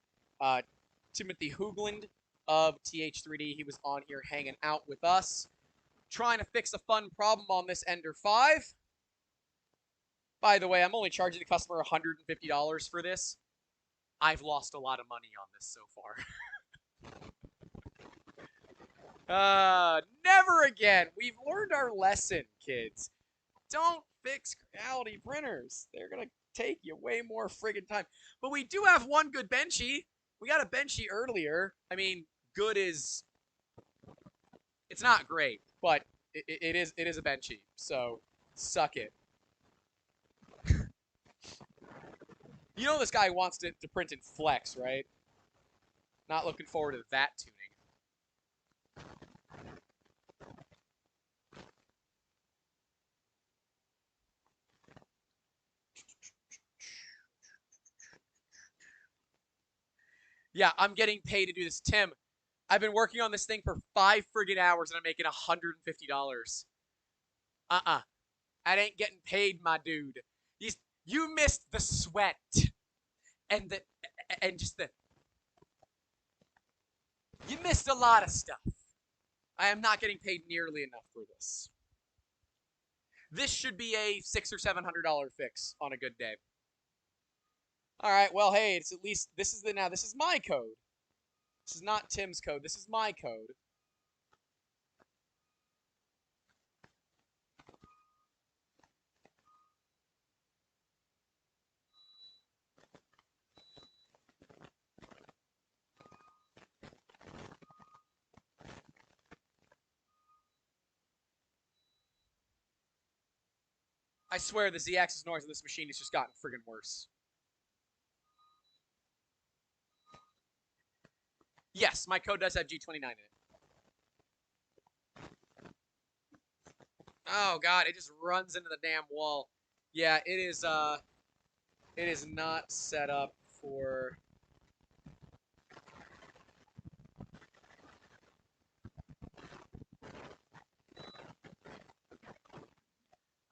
Timothy Hoogland of TH3D. He was on here hanging out with us, trying to fix a fun problem on this Ender 5. By the way, I'm only charging the customer $150 for this. I've lost a lot of money on this so far. Never again. We've learned our lesson, kids. Don't fix Creality printers. They're going to take you way more friggin' time. But we do have one good benchy. We got a benchy earlier. I mean, good is... It's not great, but it is a benchy. So, suck it. You know this guy wants to print in Flex, right? Not looking forward to that tuning. Yeah, I'm getting paid to do this. Tim, I've been working on this thing for 5 friggin' hours and I'm making $150. I ain't getting paid, my dude. You missed the sweat and just the... You missed a lot of stuff. I am not getting paid nearly enough for this. This should be a $600 or $700 fix on a good day. All right, well, hey, it's at least this is my code. This is not Tim's code. This is my code. I swear the Z-axis noise of this machine has just gotten friggin' worse. Yes, my code does have G29 in it. Oh god, it just runs into the damn wall. Yeah, it is not set up for...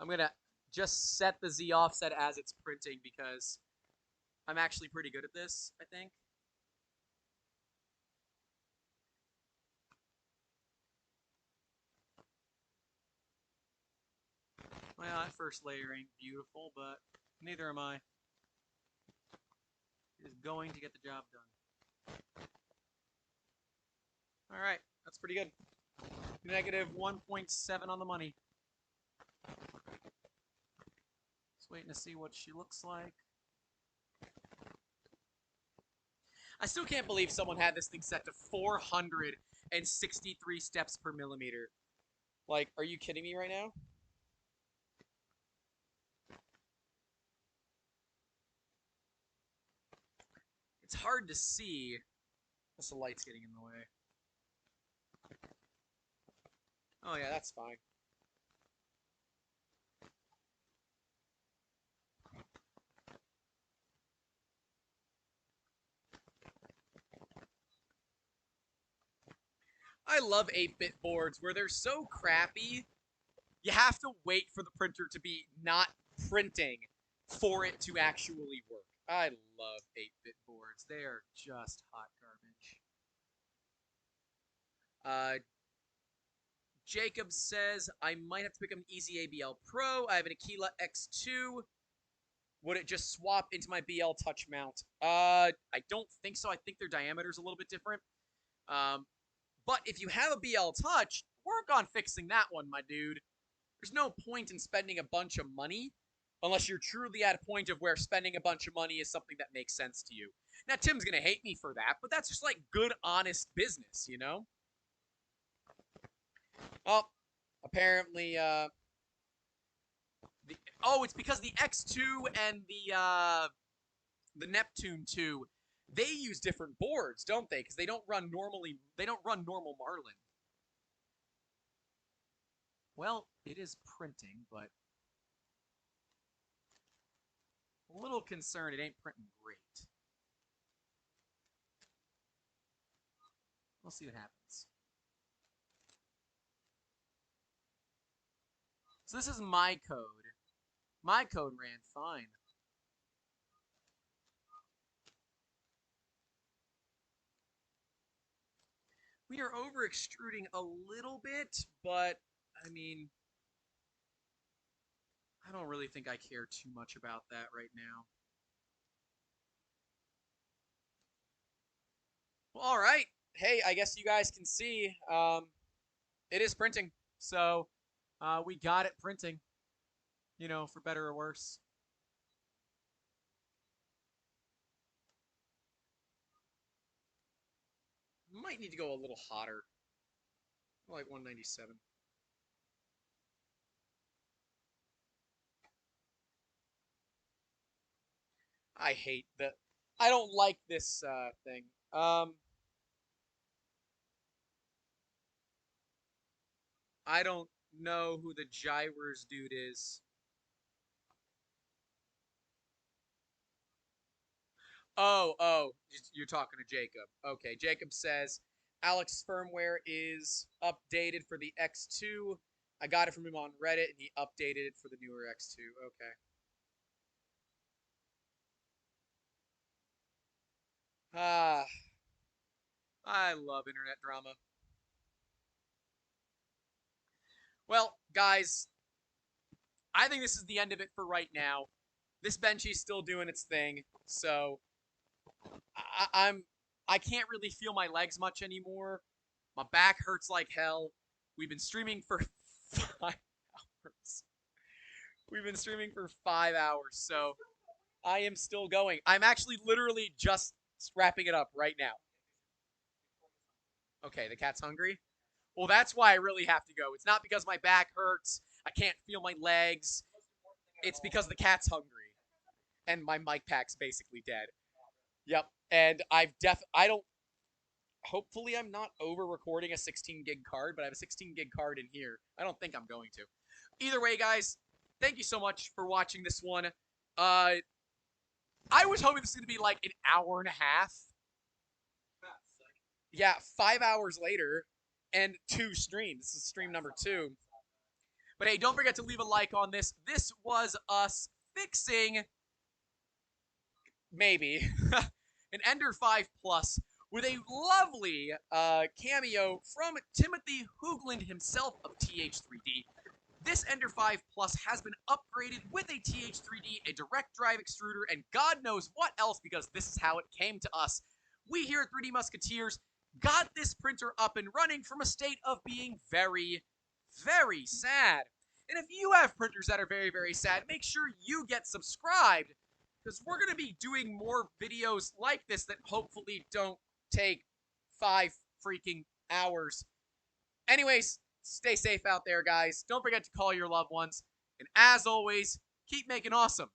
I'm gonna just set the Z offset as it's printing because I'm actually pretty good at this, I think. Well, that first layer ain't beautiful, but neither am I. It is going to get the job done. Alright, that's pretty good. Negative 1.7 on the money. Just waiting to see what she looks like. I still can't believe someone had this thing set to 463 steps per millimeter. Like, are you kidding me right now? It's hard to see. Plus the light's getting in the way. Oh yeah, that's fine. I love 8-bit boards where they're so crappy, you have to wait for the printer to be not printing for it to actually work. I love 8-bit boards. They are just hot garbage. Jacob says, I might have to pick up an Easy ABL Pro. I have an Aquila X2. Would it just swap into my BL Touch mount? I don't think so. I think their diameter's a little bit different. But if you have a BL Touch, work on fixing that one, my dude. There's no point in spending a bunch of money unless you're truly at a point of where spending a bunch of money is something that makes sense to you. Now, Tim's going to hate me for that, but that's just like good, honest business, you know? Oh, apparently, it's because the X2 and the Neptune 2, they use different boards, don't they? Because they don't run normal Marlin. Well, it is printing, but a little concerned it ain't printing great. We'll see what happens. So this is my code. My code ran fine. We are over extruding a little bit, but I mean, I don't really think I care too much about that right now. Well, all right. Hey, I guess you guys can see it is printing. So we got it printing, you know, for better or worse. Might need to go a little hotter. Like 197. I hate the. I don't like this thing. I don't know who the Gyrers dude is. Oh, you're talking to Jacob. Okay, Jacob says Alex firmware is updated for the X2. I got it from him on Reddit, and he updated it for the newer X2. Okay. Ah, I love internet drama. Well, guys, I think this is the end of it for right now. This Benchy's still doing its thing, so I'm I can't really feel my legs much anymore. My back hurts like hell. We've been streaming for 5 hours. We've been streaming for 5 hours, so I am still going. I'm actually literally just wrapping it up right now. Okay, the cat's hungry. Well, that's why I really have to go. It's not because my back hurts. I can't feel my legs. It's because the cat's hungry and my mic pack's basically dead. Yep. And I don't hopefully I'm not over recording a 16 gig card, but I have a 16 gig card in here. I don't think I'm going to. Either way, guys, thank you so much for watching this one. I was hoping this was going to be like an hour and a half. Yeah, 5 hours later and 2 streams. This is stream number 2. But hey, don't forget to leave a like on this. This was us fixing, maybe, an Ender 5 Plus with a lovely cameo from Timothy Hoogland himself of TH3D. This Ender 5 Plus has been upgraded with a TH3D, a direct drive extruder, and God knows what else, because this is how it came to us. We here at 3D Musketeers got this printer up and running from a state of being very, very sad. And if you have printers that are very, very sad, make sure you get subscribed, because we're going to be doing more videos like this that hopefully don't take 5 freaking hours. Anyways, stay safe out there, guys. Don't forget to call your loved ones. And as always, keep making awesome.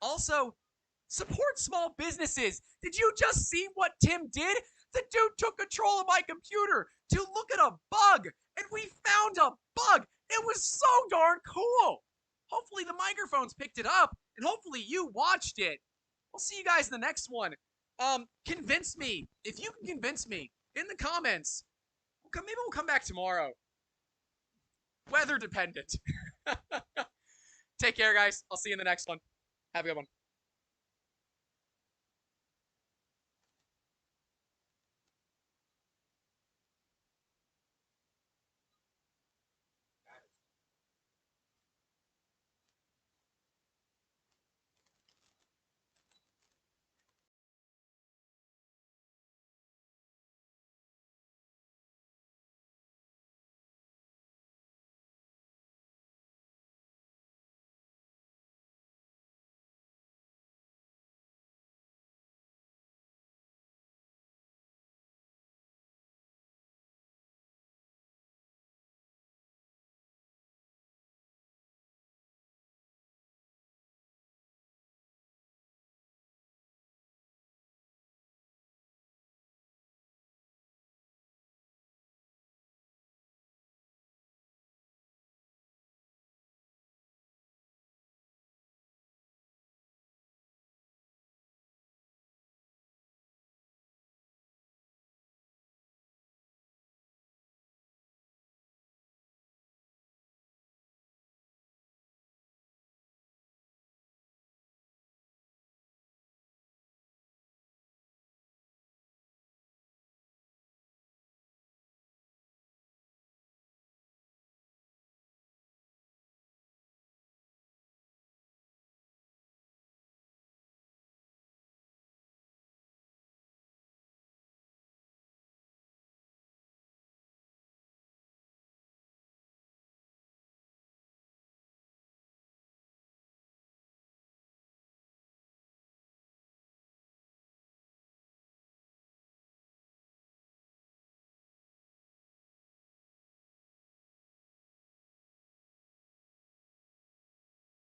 Also, support small businesses. Did you just see what Tim did? The dude took control of my computer to look at a bug, and we found a bug. It was so darn cool. Hopefully the microphones picked it up, and hopefully you watched it. We'll see you guys in the next one. Convince me. If you can convince me in the comments, maybe we'll come back tomorrow. Weather dependent. Take care, guys. I'll see you in the next one. Have a good one.